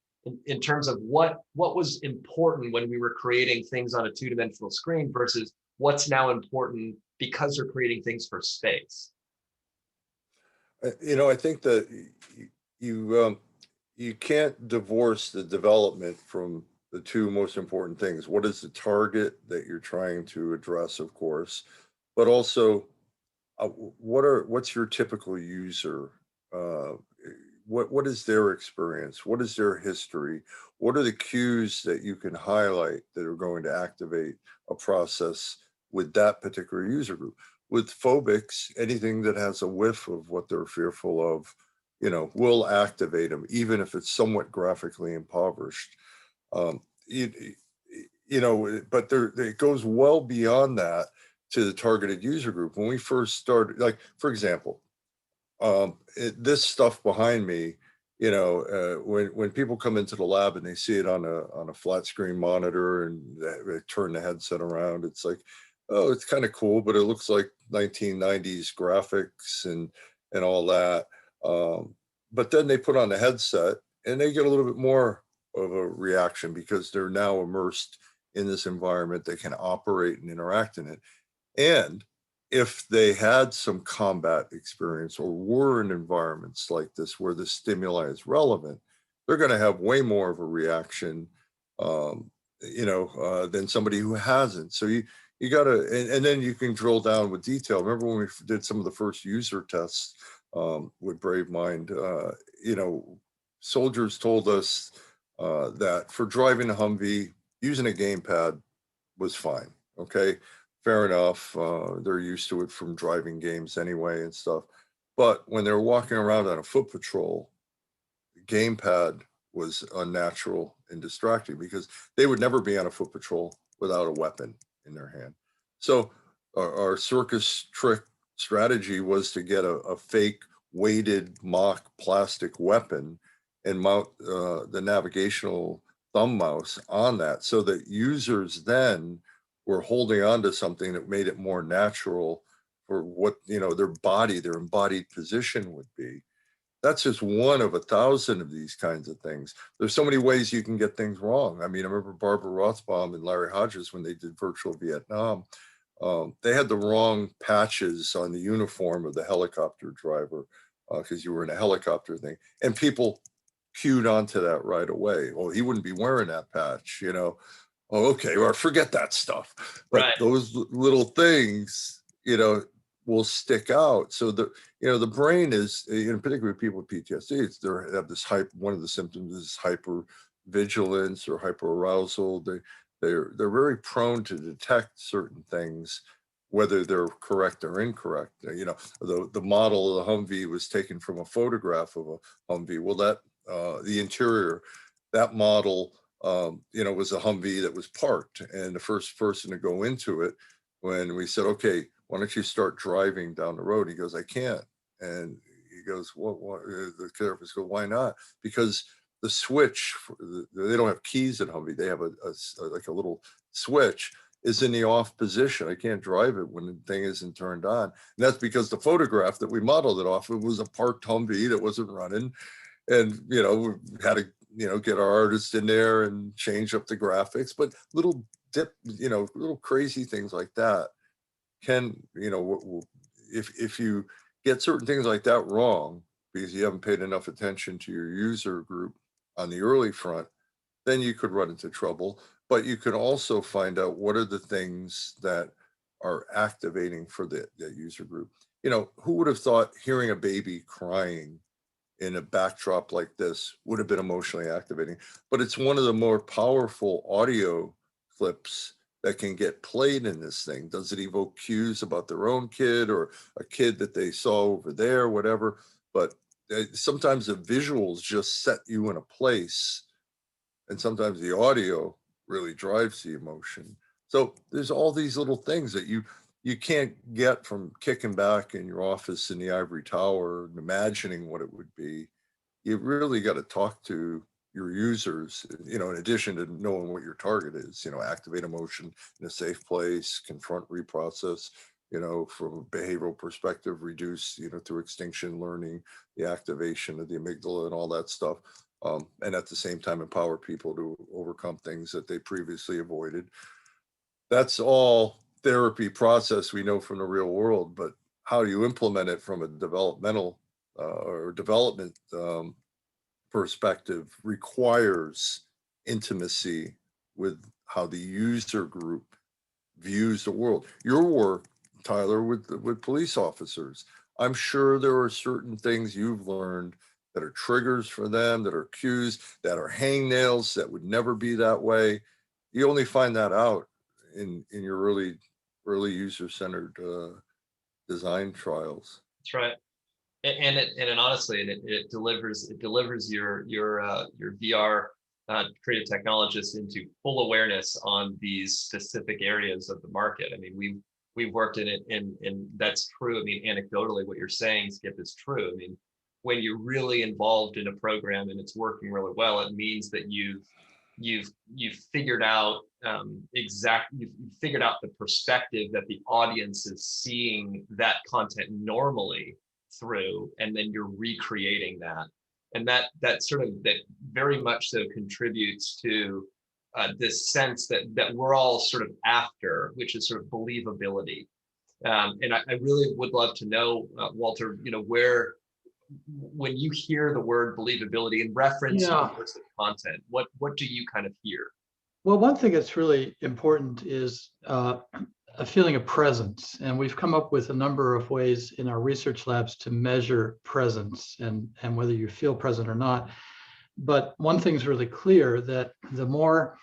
in terms of what was important when we were creating things on a two-dimensional screen versus what's now important because we're creating things for space? I think that you can't divorce the development from the two most important things. What is the target that you're trying to address, of course, but also what's your typical user? What is their experience? What is their history? What are the cues that you can highlight that are going to activate a process with that particular user group? With phobics, anything that has a whiff of what they're fearful of, will activate them, even if it's somewhat graphically impoverished. But it goes well beyond that to the targeted user group. When we first started, like, for example, this stuff behind me, when people come into the lab and they see it on a flat screen monitor and they turn the headset around, it's like, oh, it's kind of cool, but it looks like 1990s graphics and all that. But then they put on the headset and they get a little bit more of a reaction because they're now immersed in this environment. They can operate and interact in it. And if they had some combat experience or were in environments like this where the stimuli is relevant, they're going to have way more of a reaction, than somebody who hasn't. So you got to, and then you can drill down with detail. Remember when we did some of the first user tests with BraveMind, soldiers told us that for driving a Humvee, using a gamepad was fine. Okay, fair enough. They're used to it from driving games anyway and stuff. But when they're walking around on a foot patrol, the gamepad was unnatural and distracting because they would never be on a foot patrol without a weapon in their hand. So our circus trick strategy was to get a fake weighted mock plastic weapon and mount the navigational thumb mouse on that so that users then were holding on to something that made it more natural for what their body, their embodied position would be. That's just one of 1,000 of these kinds of things. There's so many ways you can get things wrong. I mean, I remember Barbara Rothbaum and Larry Hodges, when they did Virtual Vietnam, they had the wrong patches on the uniform of the helicopter driver because you were in a helicopter thing. And people queued onto that right away. Well, he wouldn't be wearing that patch, Oh, okay, well, forget that stuff. But Right. those little things, will stick out. So the brain is, particularly people with PTSD, they have this one of the symptoms is hyper vigilance or hyperarousal. They're very prone to detect certain things, whether they're correct or incorrect. The model of the Humvee was taken from a photograph of a Humvee. Well, the interior, that model, was a Humvee that was parked, and the first person to go into it, when we said, okay, why don't you start driving down the road? He goes, I can't. And he goes, what? The therapist goes, why not? Because the switch, they don't have keys at Humvee. They have like a little switch is in the off position. I can't drive it when the thing isn't turned on. And that's because the photograph that we modeled it off, it was a parked Humvee that wasn't running. And, we had to, get our artist in there and change up the graphics, but little crazy things like that can, if you get certain things like that wrong, because you haven't paid enough attention to your user group on the early front, then you could run into trouble. But you can also find out what are the things that are activating for that user group. Who would have thought hearing a baby crying in a backdrop like this would have been emotionally activating? But it's one of the more powerful audio clips that can get played in this thing. Does it evoke cues about their own kid or a kid that they saw over there, whatever? But sometimes the visuals just set you in a place, and sometimes the audio really drives the emotion. So there's all these little things that you can't get from kicking back in your office in the ivory tower and imagining what it would be. You really got to talk to your users, in addition to knowing what your target is, activate emotion in a safe place, confront, reprocess, from a behavioral perspective, reduce, through extinction learning, the activation of the amygdala and all that stuff. And at the same time, empower people to overcome things that they previously avoided. That's all therapy process we know from the real world, but how do you implement it from a developmental or development perspective requires intimacy with how the user group views the world. Your work, Tyler, with police officers, I'm sure there are certain things you've learned that are triggers for them, that are cues, that are hangnails that would never be that way. You only find that out in your early user-centered design trials. That's right. And honestly, it delivers your VR creative technologists into full awareness on these specific areas of the market. I mean, we've worked in it, and that's true. I mean, anecdotally, what you're saying, Skip, is true. I mean, when you're really involved in a program and it's working really well, it means that you've figured out you've figured out the perspective that the audience is seeing that content normally through, and then you're recreating that, and that very much so contributes to this sense that we're all sort of after, which is sort of believability. And I really would love to know, Walter, where, when you hear the word believability in reference to immersive content, what do you kind of hear? Well, one thing that's really important is a feeling of presence. And we've come up with a number of ways in our research labs to measure presence and whether you feel present or not. But one thing's really clear, that the more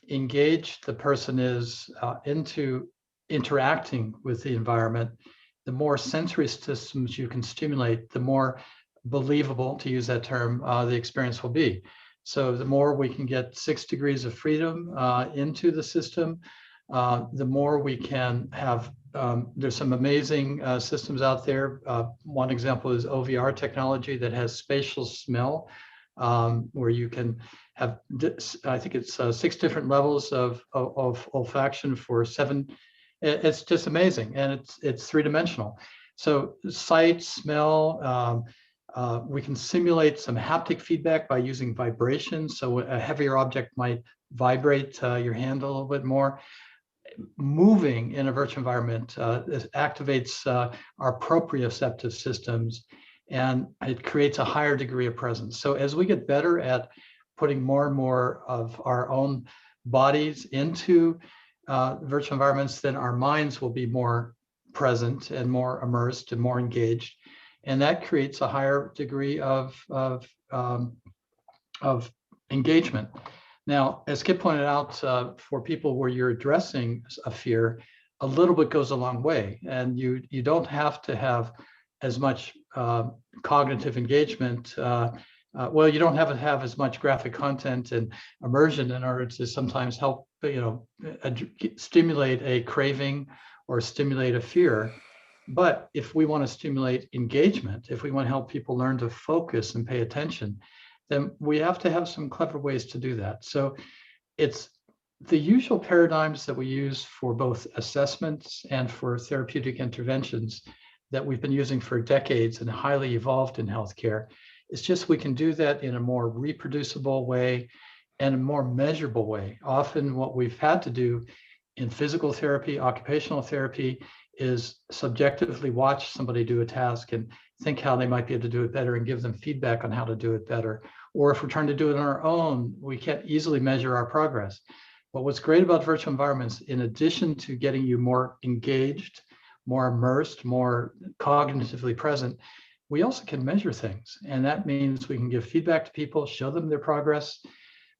engaged the person is into interacting with the environment, the more sensory systems you can stimulate, the more believable, to use that term, the experience will be. So the more we can get 6 degrees of freedom into the system, the more we can have, there's some amazing systems out there. One example is OVR technology that has spatial smell, where you can have, I think it's 6 different levels of olfaction for 7. It's just amazing, and it's 3-dimensional. So sight, smell, we can simulate some haptic feedback by using vibration. So a heavier object might vibrate your hand a little bit more. Moving in a virtual environment activates our proprioceptive systems, and it creates a higher degree of presence. So as we get better at putting more and more of our own bodies into virtual environments, then our minds will be more present and more immersed and more engaged. And that creates a higher degree of engagement. Now, as Kip pointed out, for people where you're addressing a fear, a little bit goes a long way. And you don't have to have as much cognitive engagement. Well, you don't have to have as much graphic content and immersion in order to sometimes help, stimulate a craving or stimulate a fear. But if we want to stimulate engagement, if we want to help people learn to focus and pay attention, then we have to have some clever ways to do that. So it's the usual paradigms that we use for both assessments and for therapeutic interventions that we've been using for decades and highly evolved in healthcare. It's just we can do that in a more reproducible way and a more measurable way. Often what we've had to do in physical therapy, occupational therapy, is subjectively watch somebody do a task and think how they might be able to do it better and give them feedback on how to do it better. Or if we're trying to do it on our own, we can't easily measure our progress. But what's great about virtual environments, in addition to getting you more engaged, more immersed, more cognitively present, we also can measure things. And that means we can give feedback to people, show them their progress.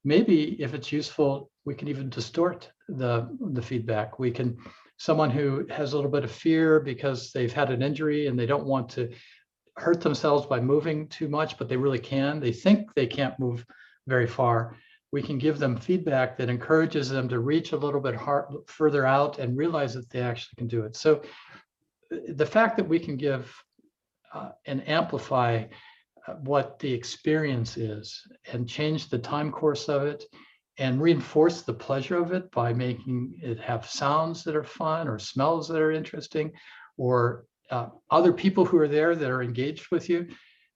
Maybe if it's useful, we can even distort the feedback. We can, someone who has a little bit of fear because they've had an injury and they don't want to hurt themselves by moving too much, but they really can. They think they can't move very far. We can give them feedback that encourages them to reach a little bit further out and realize that they actually can do it. So the fact that we can give and amplify what the experience is and change the time course of it and reinforce the pleasure of it by making it have sounds that are fun or smells that are interesting or other people who are there that are engaged with you,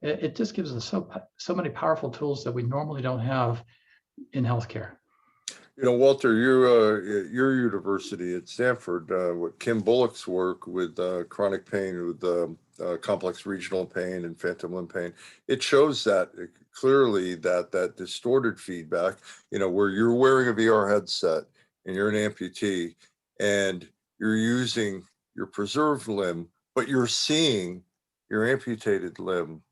it just gives us so many powerful tools that we normally don't have in healthcare. Walter, your university at Stanford, with Kim Bullock's work with chronic pain, with complex regional pain and phantom limb pain, it shows that clearly that distorted feedback, where you're wearing a VR headset and you're an amputee and you're using your preserved limb, but you're seeing your amputated limb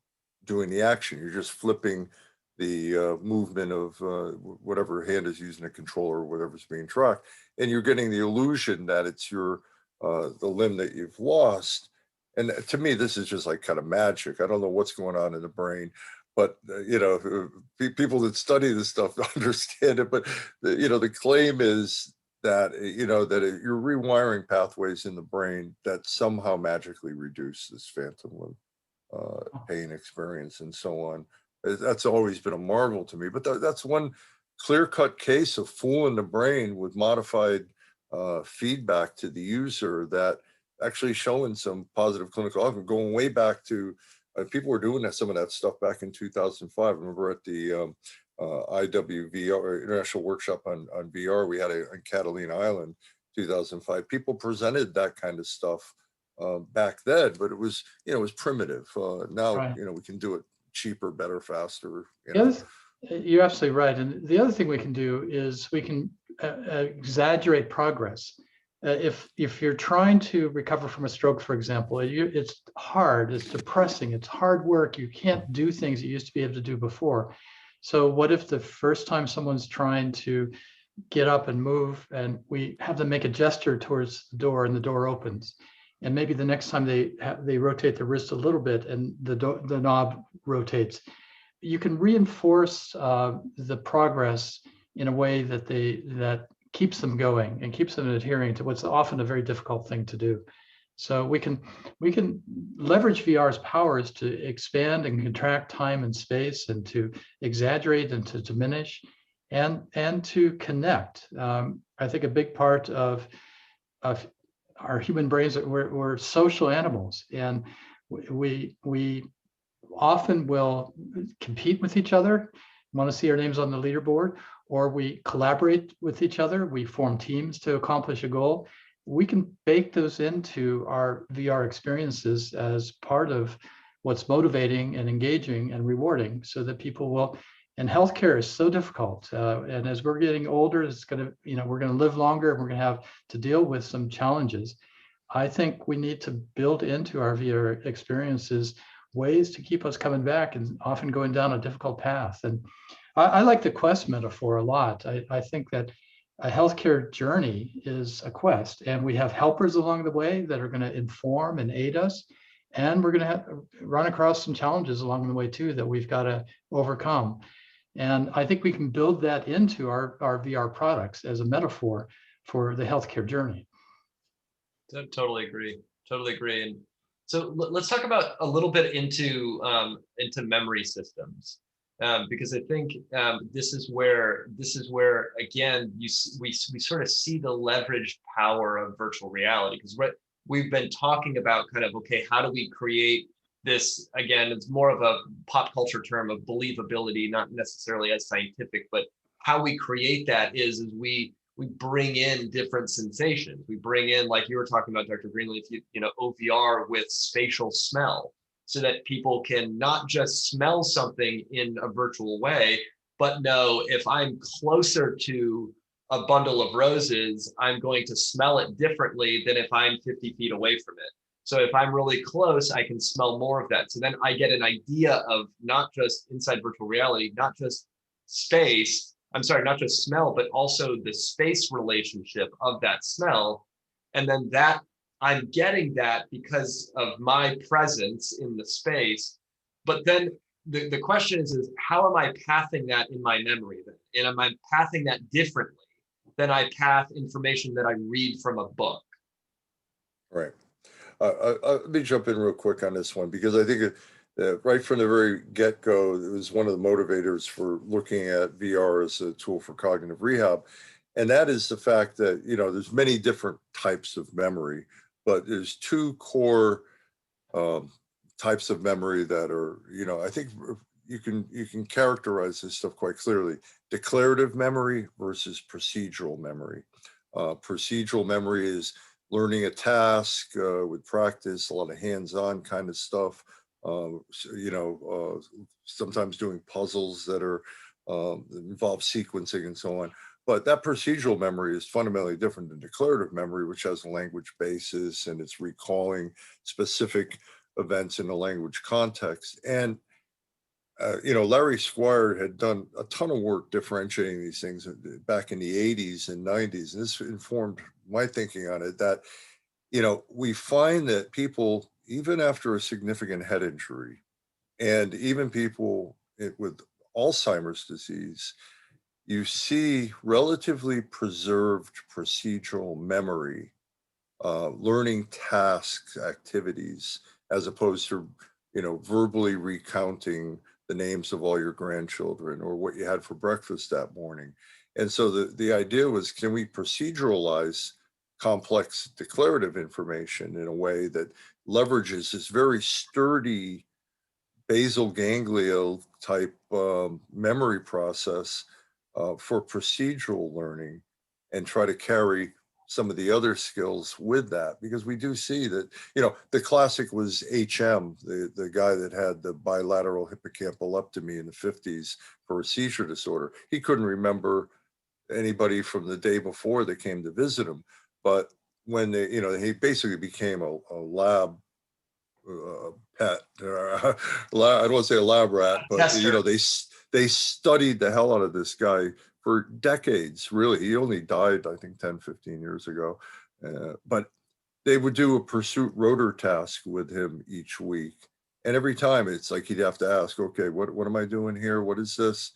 doing the action. You're just flipping the movement of whatever hand is using a controller or whatever's being tracked, and you're getting the illusion that it's your the limb that you've lost. And to me, this is just like kind of magic. I don't know what's going on in the brain, but people that study this stuff understand it. But the claim is that that you're rewiring pathways in the brain that somehow magically reduce this phantom limb pain experience and so on. That's always been a marvel to me, but that's one clear-cut case of fooling the brain with modified feedback to the user that actually showing some positive clinical outcome, going way back to people were doing some of that stuff back in 2005. I remember at the IWVR International Workshop on VR, we had on Catalina Island, 2005. People presented that kind of stuff back then, but it was primitive. Now Right. We can do it cheaper, better, faster. You're absolutely right. And the other thing we can do is we can exaggerate progress. If you're trying to recover from a stroke, for example, it's hard, it's depressing, it's hard work. You can't do things you used to be able to do before. So what if the first time someone's trying to get up and move and we have them make a gesture towards the door and the door opens? And maybe the next time they rotate the wrist a little bit and the knob rotates. You can reinforce the progress in a way that keeps them going and keeps them adhering to what's often a very difficult thing to do. So we can leverage VR's powers to expand and contract time and space and to exaggerate and to diminish and to connect. I think a big part of our human brains, we're social animals, and we often will compete with each other, want to see our names on the leaderboard, or we collaborate with each other, we form teams to accomplish a goal. We can bake those into our VR experiences as part of what's motivating and engaging and rewarding, so that people will. And healthcare is so difficult, and as we're getting older, it's going to, we're going to live longer, and we're going to have to deal with some challenges. I think we need to build into our VR experiences ways to keep us coming back and often going down a difficult path. And I like the quest metaphor a lot. I think that a healthcare journey is a quest, and we have helpers along the way that are going to inform and aid us. And we're going to run across some challenges along the way too that we've got to overcome. And I think we can build that into our VR products as a metaphor for the healthcare journey. Totally agree. Totally agree. And so let's talk about a little bit into memory systems, because I think this is where again we sort of see the leveraged power of virtual reality, because we've been talking about kind of, okay, how do we create this? Again, it's more of a pop culture term of believability, not necessarily as scientific, but how we create that is we bring in different sensations. We bring in, like you were talking about, Dr. Greenleaf, OVR with spatial smell, so that people can not just smell something in a virtual way, but know if I'm closer to a bundle of roses, I'm going to smell it differently than if I'm 50 feet away from it. So if I'm really close, I can smell more of that. So then I get an idea of not just inside virtual reality, not just space, not just smell, but also the space relationship of that smell. And then that I'm getting that because of my presence in the space. But then the question is how am I pathing that in my memory then? And am I pathing that differently than I path information that I read from a book? Right. Let me jump in real quick on this one, because I think right from the very get-go, it was one of the motivators for looking at VR as a tool for cognitive rehab. And that is the fact that, there's many different types of memory, but there's two core types of memory that are, I think you can characterize this stuff quite clearly. Declarative memory versus procedural memory. Procedural memory is learning a task with practice, a lot of hands-on kind of stuff. Sometimes doing puzzles that are involve sequencing and so on. But that procedural memory is fundamentally different than declarative memory, which has a language basis and it's recalling specific events in a language context. And Larry Squire had done a ton of work differentiating these things back in the 80s and 90s. And this informed my thinking on it, that, we find that people, even after a significant head injury, and even people with Alzheimer's disease, you see relatively preserved procedural memory, learning tasks, activities, as opposed to, verbally recounting the names of all your grandchildren or what you had for breakfast that morning. And so the idea was, can we proceduralize complex declarative information in a way that leverages this very sturdy basal ganglia type memory process for procedural learning, and try to carry some of the other skills with that? Because we do see that, the classic was HM, the guy that had the bilateral hippocampaleptomy in the 50s for a seizure disorder. He couldn't remember anybody from the day before they came to visit him. But when he basically became a lab pet. I don't want to say a lab rat, but Tester. They studied the hell out of this guy for decades. Really, he only died, I think, 10, 15 years ago. But they would do a pursuit rotor task with him each week, and every time it's like he'd have to ask, okay, what am I doing here? What is this?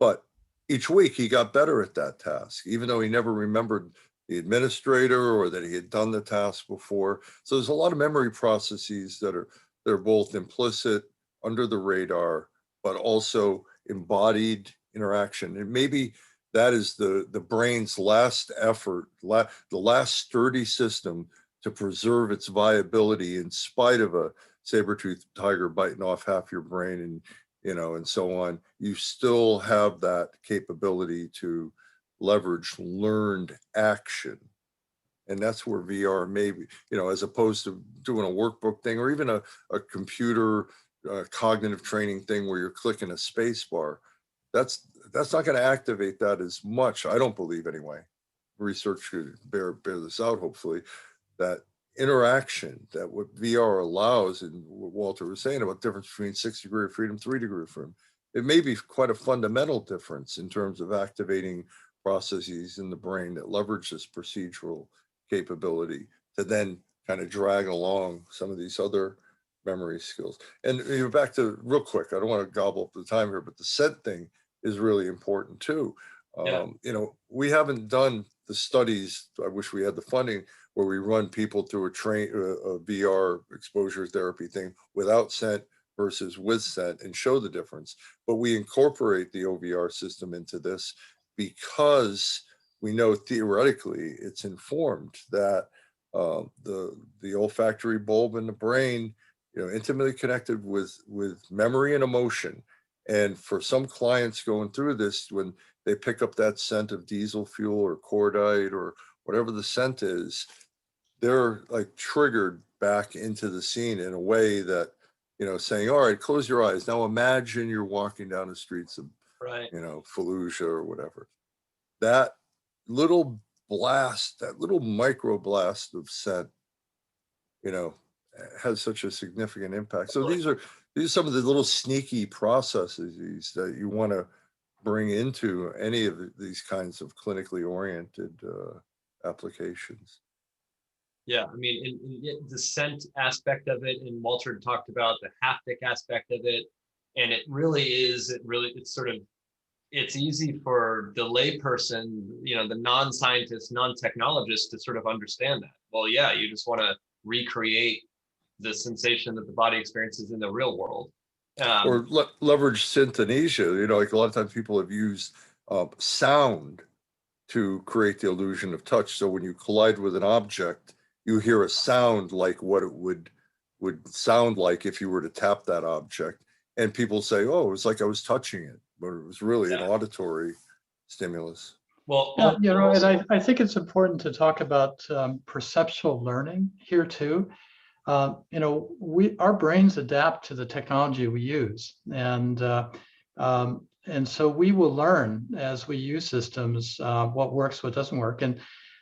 But each week he got better at that task, even though he never remembered the administrator or that he had done the task before. So there's a lot of memory processes they're both implicit, under the radar, but also embodied interaction. And maybe that is the brain's last effort, the last sturdy system to preserve its viability in spite of a saber-toothed tiger biting off half your brain and so on. You still have that capability to leverage learned action. And that's where VR maybe, as opposed to doing a workbook thing or even a computer cognitive training thing where you're clicking a space bar, that's not going to activate that as much, I don't believe anyway. Research could bear this out, hopefully, that interaction that what VR allows, and what Walter was saying about the difference between 6-degree of freedom, 3-degree of freedom, it may be quite a fundamental difference in terms of activating processes in the brain that leverage this procedural capability to then kind of drag along some of these other memory skills. And back to real quick, I don't want to gobble up the time here, but the scent thing is really important too. Yeah. We haven't done the studies, I wish we had the funding, where we run people through a VR exposure therapy thing without scent versus with scent and show the difference. But we incorporate the OVR system into this because we know theoretically it's informed that the olfactory bulb in the brain, intimately connected with memory and emotion. And for some clients going through this, when they pick up that scent of diesel fuel or cordite or whatever the scent is, they're like triggered back into the scene in a way that, saying, all right, close your eyes. Now imagine you're walking down the streets of, Fallujah or whatever. That little blast, that little micro blast of scent, has such a significant impact. So these are some of the little sneaky processes that you want to bring into any of these kinds of clinically oriented applications. Yeah, I mean, in the scent aspect of it, and Walter talked about the haptic aspect of it, and it's easy for the layperson, the non-scientist, non-technologist to sort of understand that. Well, yeah, you just want to recreate the sensation that the body experiences in the real world. Or leverage synesthesia. Like a lot of times people have used sound to create the illusion of touch. So when you collide with an object, you hear a sound like what it would sound like if you were to tap that object. And people say, oh, it was like I was touching it, but it was really an auditory stimulus. Well, and I think it's important to talk about perceptual learning here too. Our brains adapt to the technology we use, and so we will learn as we use systems what works, what doesn't work. And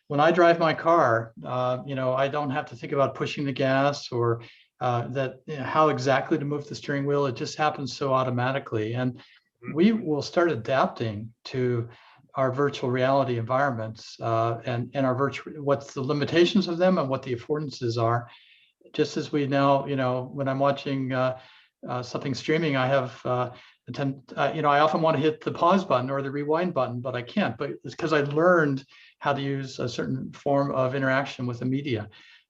when I drive my car, I don't have to think about pushing the gas or how exactly to move the steering wheel. It just happens so automatically, and we will start adapting to our virtual reality environments and our what's the limitations of them and what the affordances are. Just as we now, when I'm watching something streaming, I have I often want to hit the pause button or the rewind button, but I can't. But it's because I learned how to use a certain form of interaction with the media.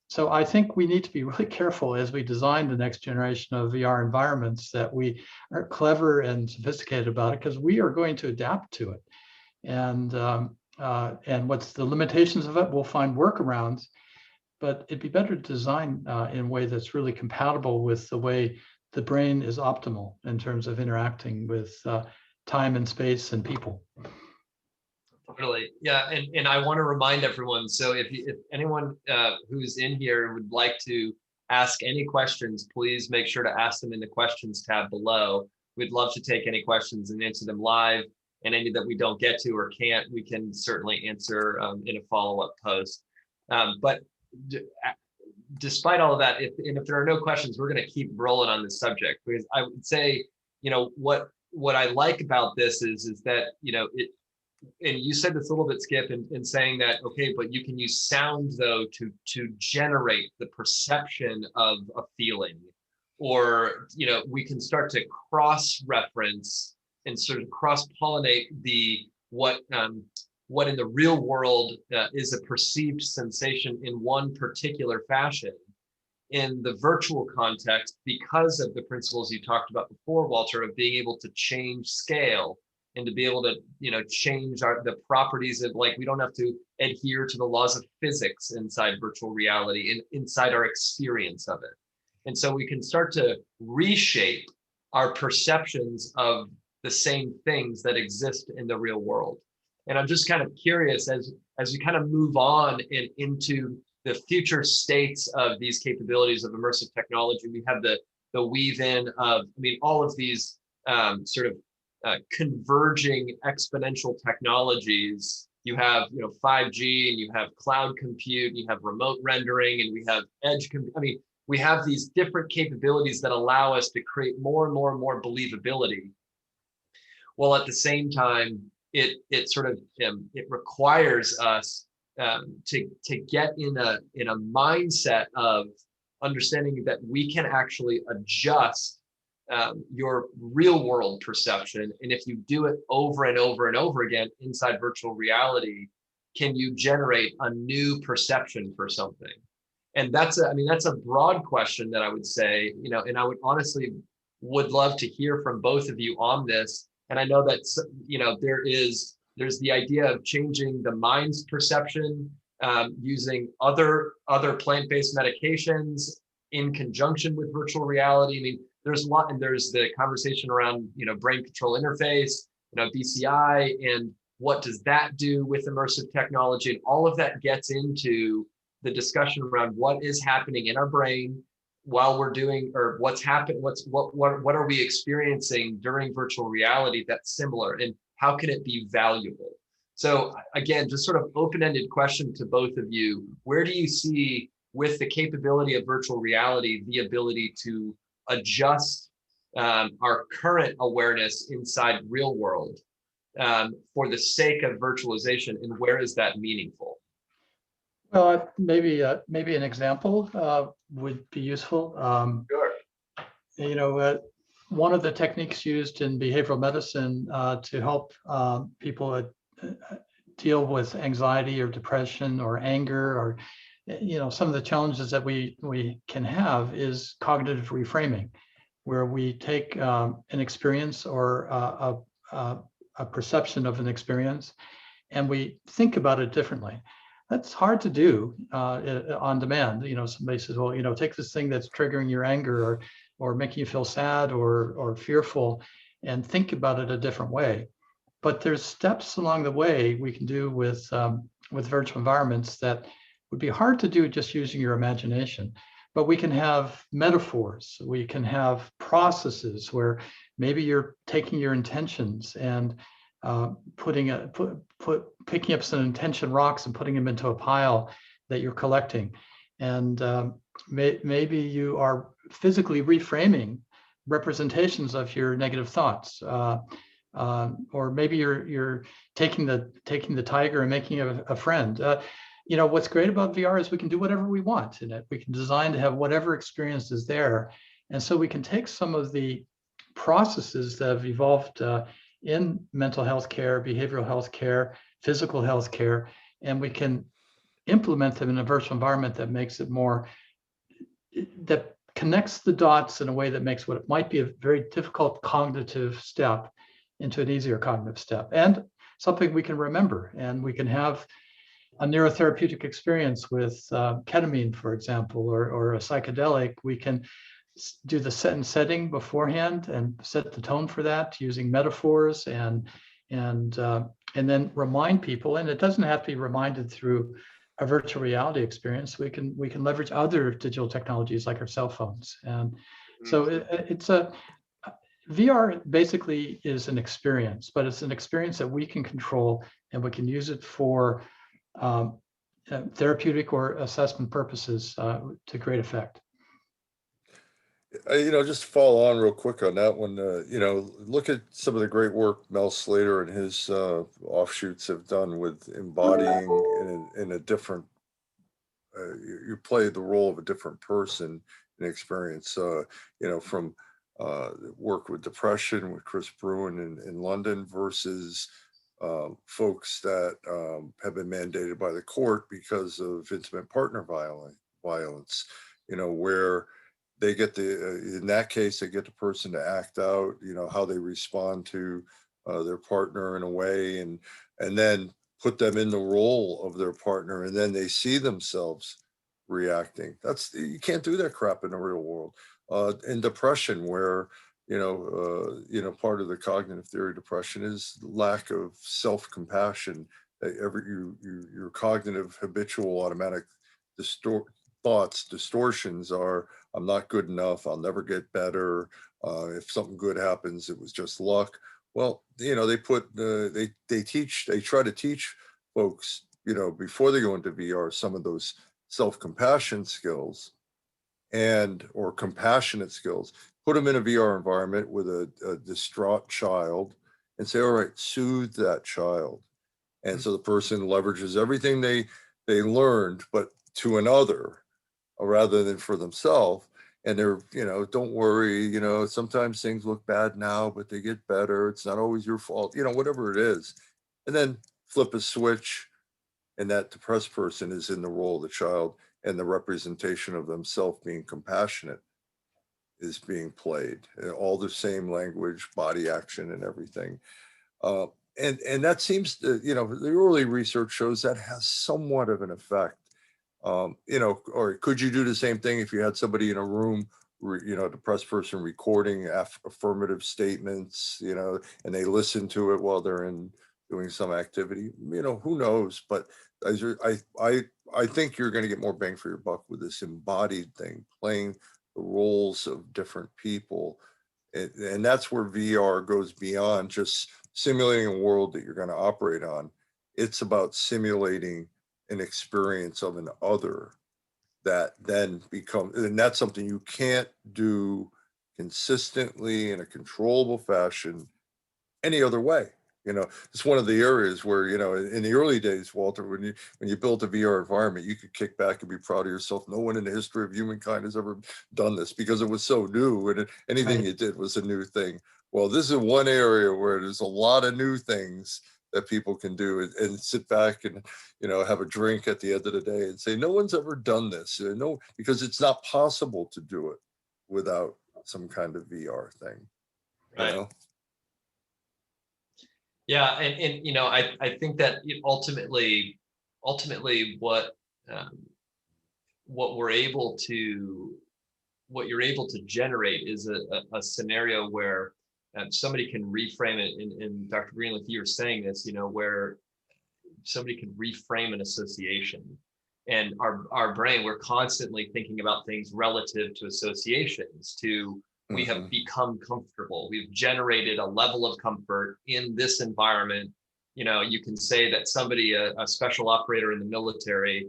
So I think we need to be really careful as we design the next generation of VR environments that we are clever and sophisticated about it, because we are going to adapt to it. And what's the limitations of it? We'll find workarounds. But it'd be better to design in a way that's really compatible with the way the brain is optimal in terms of interacting with time and space and people. Totally. Yeah. And I want to remind everyone, so if anyone who's in here would like to ask any questions, please make sure to ask them in the questions tab below. We'd love to take any questions and answer them live, and any that we don't get to or can't, we can certainly answer in a follow-up post. But despite all of that, if there are no questions, we're going to keep rolling on this subject, because I would say, what I like about this is that, and you said this a little bit, Skip, in saying that, okay, but you can use sound though to generate the perception of a feeling, or, we can start to cross-reference and sort of cross-pollinate what in the real world is a perceived sensation in one particular fashion. In the virtual context, because of the principles you talked about before, Walter, of being able to change scale and to be able to, change the properties of, like, we don't have to adhere to the laws of physics inside virtual reality and inside our experience of it. And so we can start to reshape our perceptions of the same things that exist in the real world. And I'm just kind of curious, as we kind of move on into the future states of these capabilities of immersive technology, we have the weave in of, all of these sort of converging exponential technologies you have 5G, and you have cloud compute, and you have remote rendering, and we have edge compute. I mean, we have these different capabilities that allow us to create more and more and more believability. While at the same time, it sort of it requires us to get in a mindset of understanding that we can actually adjust your real world perception. And if you do it over and over and over again inside virtual reality, can you generate a new perception for something? And that's a broad question that I would say, and I would honestly would love to hear from both of you on this. And I know that, there's the idea of changing the mind's perception using other plant-based medications in conjunction with virtual reality. I mean, there's a lot, and there's the conversation around, brain control interface, BCI, and what does that do with immersive technology? And all of that gets into the discussion around what is happening in our brain while we're doing, or what's happened, what are we experiencing during virtual reality that's similar, and how can it be valuable? So again, just sort of open-ended question to both of you. Where do you see, with the capability of virtual reality, the ability to adjust our current awareness inside real world for the sake of virtualization, and where is that meaningful? Well, maybe an example would be useful. Sure. One of the techniques used in behavioral medicine to help people deal with anxiety or depression or anger, or some of the challenges that we can have, is cognitive reframing, where we take an experience or a perception of an experience, and we think about it differently. That's hard to do on demand. Somebody says, well, take this thing that's triggering your anger or making you feel sad or fearful, and think about it a different way. But there's steps along the way we can do with virtual environments that would be hard to do just using your imagination. But we can have metaphors, we can have processes where maybe you're taking your intentions and picking up some intention rocks and putting them into a pile that you're collecting. And maybe you are physically reframing representations of your negative thoughts. Or maybe you're taking the tiger and making it a friend. What's great about VR is we can do whatever we want in it. We can design to have whatever experience is there. And so we can take some of the processes that have evolved in mental health care, behavioral health care, physical health care, and we can implement them in a virtual environment that makes it that connects the dots in a way that makes what might be a very difficult cognitive step into an easier cognitive step, and something we can remember. And we can have a neurotherapeutic experience with ketamine, for example, or a psychedelic. We can do the set and setting beforehand and set the tone for that using metaphors and then remind people. And it doesn't have to be reminded through a virtual reality experience. We can leverage other digital technologies like our cell phones. And so VR basically is an experience, but it's an experience that we can control, and we can use it for therapeutic or assessment purposes to great effect. Just to follow on real quick on that one, look at some of the great work Mel Slater and his offshoots have done with embodying in a different, you play the role of a different person in experience, from work with depression with Chris Bruin in London versus folks that have been mandated by the court because of intimate partner violence, where they get in that case, they get the person to act out, how they respond to their partner in a way, and then put them in the role of their partner, and then they see themselves reacting. You can't do that crap in the real world. In depression, where part of the cognitive theory of depression is lack of self-compassion. Your cognitive habitual automatic distortions are, I'm not good enough, I'll never get better, if something good happens, it was just luck. Well, they try to teach folks, before they go into VR, some of those self-compassion skills or compassionate skills, put them in a VR environment with a distraught child and say, all right, soothe that child. And so the person leverages everything they learned, but to another rather than for themselves. And they're, don't worry, sometimes things look bad now, but they get better. It's not always your fault, whatever it is. And then flip a switch, and that depressed person is in the role of the child, and the representation of themselves being compassionate is being played. All the same language, body action, and everything. And that seems to, the early research shows that has somewhat of an effect. Or could you do the same thing if you had somebody in a room, depressed person recording affirmative statements, and they listen to it while they're doing some activity? Who knows? But I think you're going to get more bang for your buck with this embodied thing, playing the roles of different people. And that's where VR goes beyond just simulating a world that you're going to operate on. It's about simulating an experience of an other that then and that's something you can't do consistently in a controllable fashion any other way. It's one of the areas where, in the early days, Walter, when you built a VR environment, you could kick back and be proud of yourself. No one in the history of humankind has ever done this because it was so new, and anything you did was a new thing. Well, this is one area where there's a lot of new things that people can do, and sit back and, have a drink at the end of the day and say, no one's ever done this. No, because it's not possible to do it without some kind of VR thing. Right. Yeah, and I think that ultimately what you're able to generate is a scenario where somebody can reframe it. And Dr. Greenleaf, you were saying this, where somebody can reframe an association. And our brain, we're constantly thinking about things relative to associations, we have become comfortable. We've generated a level of comfort in this environment. You can say that somebody, a special operator in the military,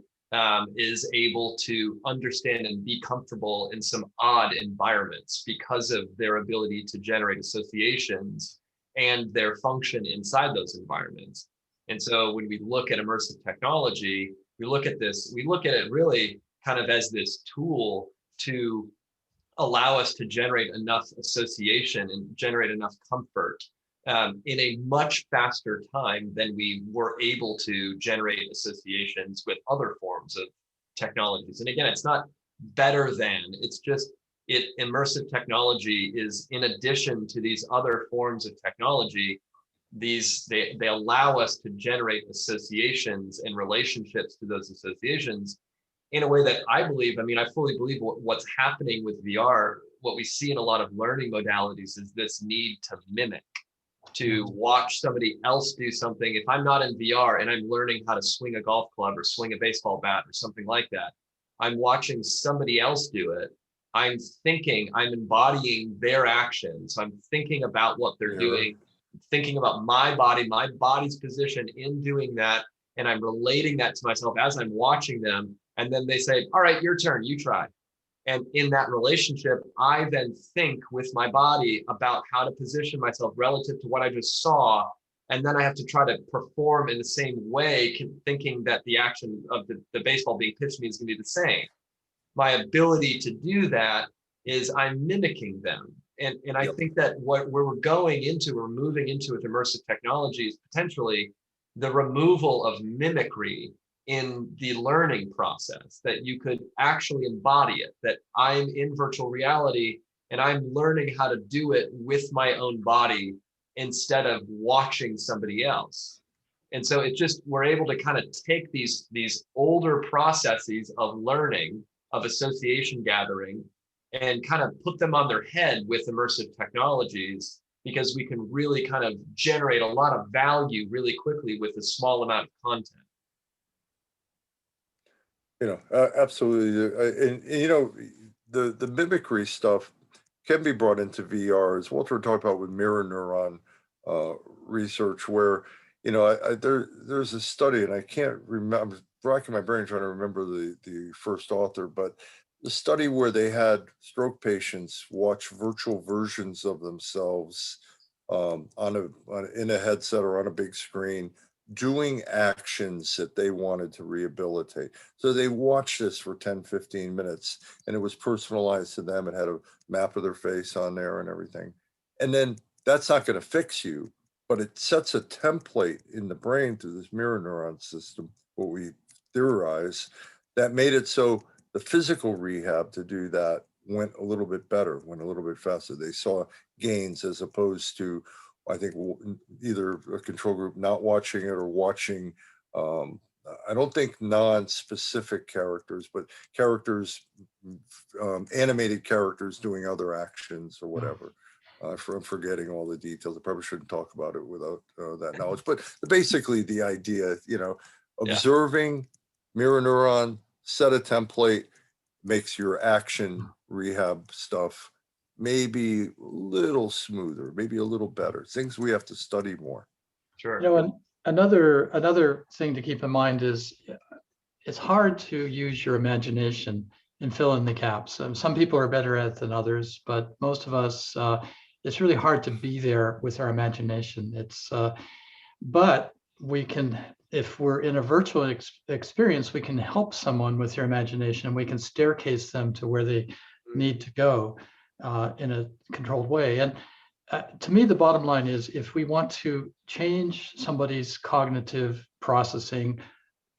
is able to understand and be comfortable in some odd environments because of their ability to generate associations and their function inside those environments. And so when we look at immersive technology, we look at it really kind of as this tool to allow us to generate enough association and generate enough comfort in a much faster time than we were able to generate associations with other forms of technologies. And again, it's not better than, it's just immersive technology is, in addition to these other forms of technology, they allow us to generate associations and relationships to those associations in a way that I fully believe what's happening with VR, what we see in a lot of learning modalities is this need to mimic, to watch somebody else do something. If I'm not in VR and I'm learning how to swing a golf club or swing a baseball bat or something like that, I'm watching somebody else do it. I'm embodying their actions. I'm thinking about what they're doing, thinking about my body's position in doing that. And I'm relating that to myself as I'm watching them. And then they say, all right, your turn, you try. And in that relationship, I then think with my body about how to position myself relative to what I just saw. And then I have to try to perform in the same way, thinking that the action of the baseball being pitched to me is going to be the same. My ability to do that is I'm mimicking them. And I think that where we're moving into with immersive technology is potentially the removal of mimicry in the learning process, that you could actually embody it, that I'm in virtual reality and I'm learning how to do it with my own body instead of watching somebody else. And so we're able to kind of take these older processes of learning, of association gathering, and kind of put them on their head with immersive technologies, because we can really kind of generate a lot of value really quickly with a small amount of content. Absolutely. And the mimicry stuff can be brought into VR, as Walter talked about with mirror neuron research, where there's a study, and I can't remember, I'm racking my brain trying to remember the first author, but the study where they had stroke patients watch virtual versions of themselves in a headset or on a big screen, doing actions that they wanted to rehabilitate. So they watched this for 10, 15 minutes, and it was personalized to them. It had a map of their face on there and everything. And then that's not going to fix you, but it sets a template in the brain through this mirror neuron system, what we theorize, that made it so the physical rehab to do that went a little bit better, went a little bit faster. They saw gains as opposed to, I think, either a control group not watching it or watching, I don't think non-specific characters, but characters, animated characters doing other actions or whatever. I'm forgetting all the details. I probably shouldn't talk about it without that knowledge. But basically the idea, observing, mirror neuron, set a template, makes your action rehab stuff maybe a little smoother, maybe a little better. Things we have to study more. Sure. And another thing to keep in mind is it's hard to use your imagination and fill in the gaps. Some people are better at it than others, but most of us, it's really hard to be there with our imagination. But we can, if we're in a virtual experience, we can help someone with their imagination, and we can staircase them to where they need to go in a controlled way. And to me, the bottom line is, if we want to change somebody's cognitive processing,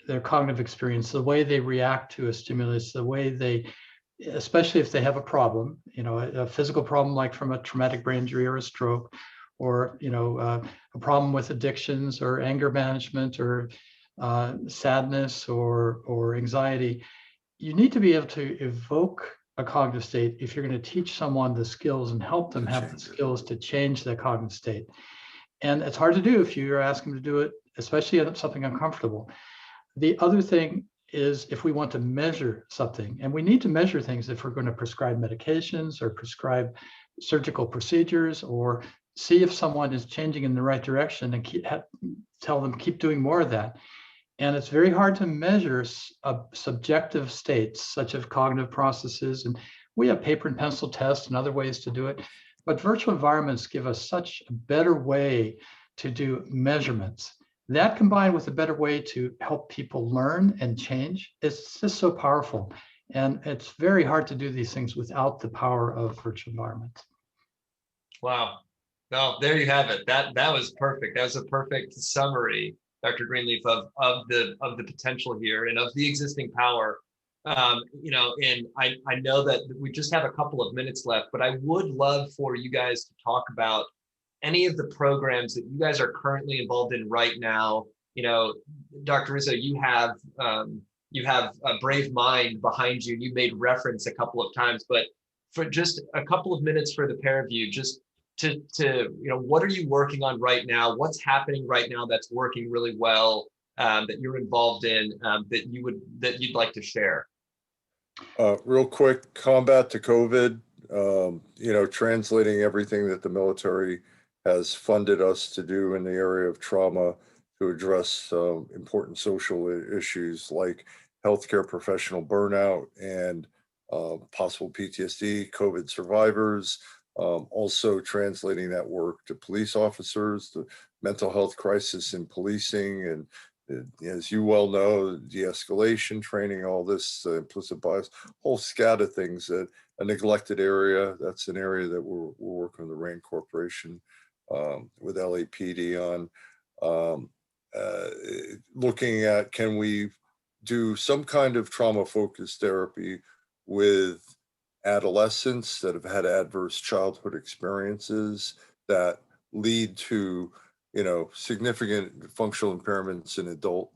their cognitive experience, the way they react to a stimulus, the way they, especially if they have a problem, a physical problem like from a traumatic brain injury or a stroke, or a problem with addictions or anger management or sadness or anxiety, you need to be able to evoke a cognitive state if you're going to teach someone the skills and help them have the skills to change their cognitive state. And it's hard to do if you're asking them to do it, especially in something uncomfortable. The other thing is, if we want to measure something, and we need to measure things if we're going to prescribe medications or prescribe surgical procedures, or see if someone is changing in the right direction, and tell them keep doing more of that. And it's very hard to measure subjective states such as cognitive processes. And we have paper and pencil tests and other ways to do it. But virtual environments give us such a better way to do measurements. That, combined with a better way to help people learn and change, it's just so powerful. And it's very hard to do these things without the power of virtual environments. Wow. No, there you have it. That was perfect. That was a perfect summary, Dr. Greenleaf, of the potential here and of the existing power. And I know that we just have a couple of minutes left, but I would love for you guys to talk about any of the programs that you guys are currently involved in right now. Dr. Rizzo, you have a brave mind behind you, and you made reference a couple of times, but for just a couple of minutes for the pair of you, just to what are you working on right now? What's happening right now that's working really well, that you're involved in, that you'd like to share? Real quick, combat to COVID, translating everything that the military has funded us to do in the area of trauma to address important social issues like healthcare professional burnout and possible PTSD, COVID survivors. Also translating that work to police officers, the mental health crisis in policing, and as you well know, de-escalation training, all this implicit bias, whole scat of things, that a neglected area. That's an area that we're working with the RAIN Corporation with LAPD on, looking at, can we do some kind of trauma-focused therapy with adolescents that have had adverse childhood experiences that lead to, significant functional impairments in adult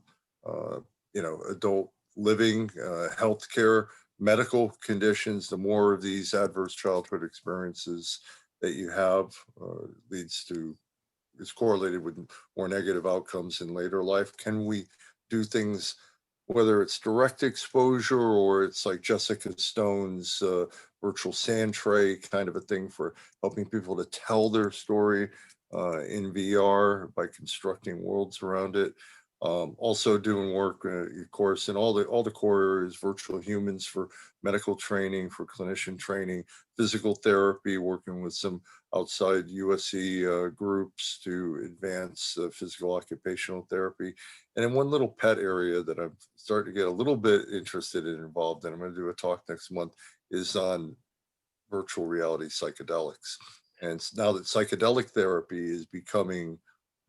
living, healthcare, medical conditions. The more of these adverse childhood experiences that you have is correlated with more negative outcomes in later life. Can we do things, whether it's direct exposure or it's like Jessica Stone's virtual sand tray kind of a thing for helping people to tell their story, in VR by constructing worlds around it. Also doing work, of course, in all the core areas, virtual humans for medical training, for clinician training, physical therapy, working with some outside USC groups to advance physical occupational therapy. And in one little pet area that I'm starting to get a little bit interested and involved in, I'm going to do a talk next month, is on virtual reality psychedelics. And now that psychedelic therapy is becoming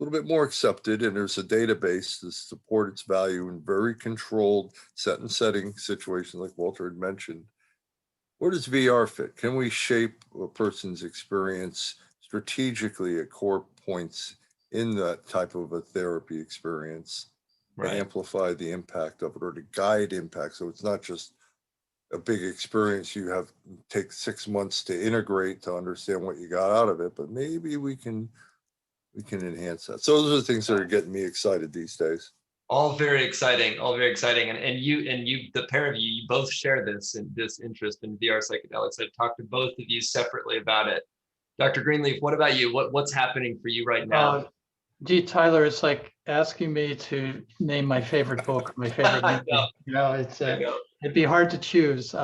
a little bit more accepted, and there's a database to support its value in very controlled set and setting situations like Walter had mentioned, where does VR fit? Can we shape a person's experience strategically at core points in that type of a therapy experience and amplify the impact of it, or to guide impact? So it's not just a big experience you have take 6 months to integrate to understand what you got out of it, but maybe we can enhance that. So those are the things that are getting me excited these days. All very exciting, all very exciting. And you, the pair of you both share this interest in VR psychedelics. I've talked to both of you separately about it. Dr. Greenleaf, what about you? What's happening for you right now? Gee, Tyler, it's like asking me to name my favorite book, my favorite movie. You know, it'd be hard to choose.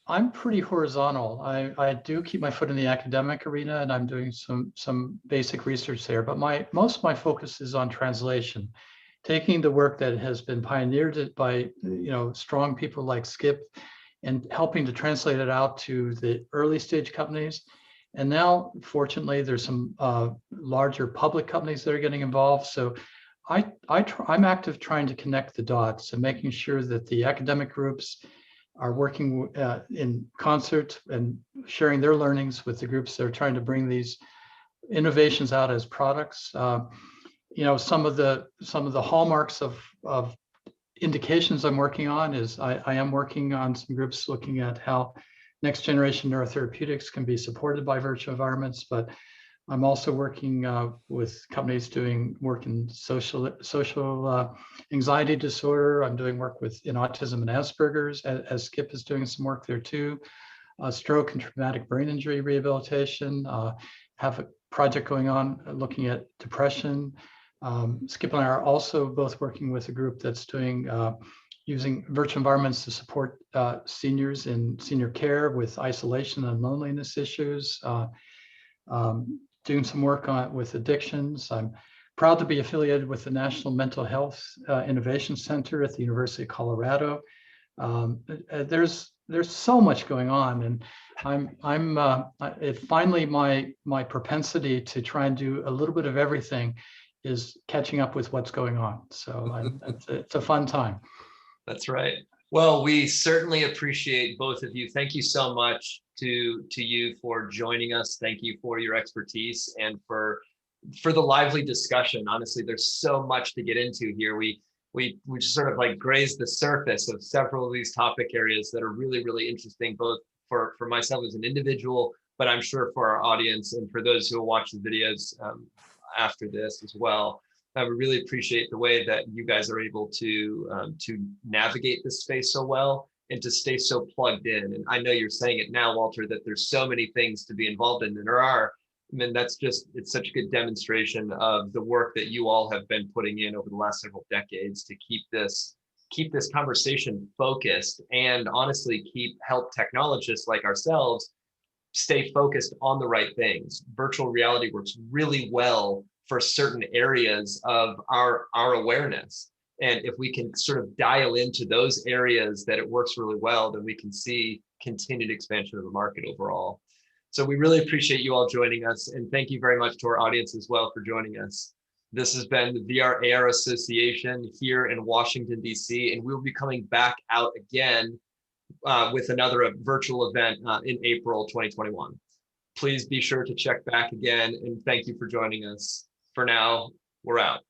I'm pretty horizontal. I do keep my foot in the academic arena, and I'm doing some basic research there. But most of my focus is on translation, taking the work that has been pioneered by strong people like Skip, and helping to translate it out to the early stage companies. And now, fortunately, there's some larger public companies that are getting involved. So I'm active trying to connect the dots and making sure that the academic groups are working in concert and sharing their learnings with the groups that are trying to bring these innovations out as products. Some of the hallmarks of indications I'm working on is I am working on some groups looking at how next generation neurotherapeutics can be supported by virtual environments, but I'm also working with companies doing work in social anxiety disorder. I'm doing work in autism and Asperger's, as Skip is doing some work there too. Stroke and traumatic brain injury rehabilitation. Have a project going on looking at depression. Skip and I are also both working with a group that's doing using virtual environments to support seniors in senior care with isolation and loneliness issues. Doing some work with addictions. I'm proud to be affiliated with the National Mental Health Innovation Center at the University of Colorado. There's so much going on, and finally my propensity to try and do a little bit of everything is catching up with what's going on. So it's a fun time. That's right. Well, we certainly appreciate both of you. Thank you so much to you for joining us. Thank you for your expertise and for the lively discussion. Honestly, there's so much to get into here. We just sort of like grazed the surface of several of these topic areas that are really, really interesting, both for myself as an individual, but I'm sure for our audience and for those who will watch the videos after this as well. I would really appreciate the way that you guys are able to navigate this space so well and to stay so plugged in. And I know you're saying it now, Walter, that there's so many things to be involved in, and there are. I mean, it's such a good demonstration of the work that you all have been putting in over the last several decades to keep this conversation focused, and honestly help technologists like ourselves stay focused on the right things. Virtual reality works really well for certain areas of our awareness. And if we can sort of dial into those areas that it works really well, then we can see continued expansion of the market overall. So we really appreciate you all joining us. And thank you very much to our audience as well for joining us. This has been the VRARA Association here in Washington, DC, and we'll be coming back out again with another virtual event in April 2021. Please be sure to check back again, and thank you for joining us. For now, we're out.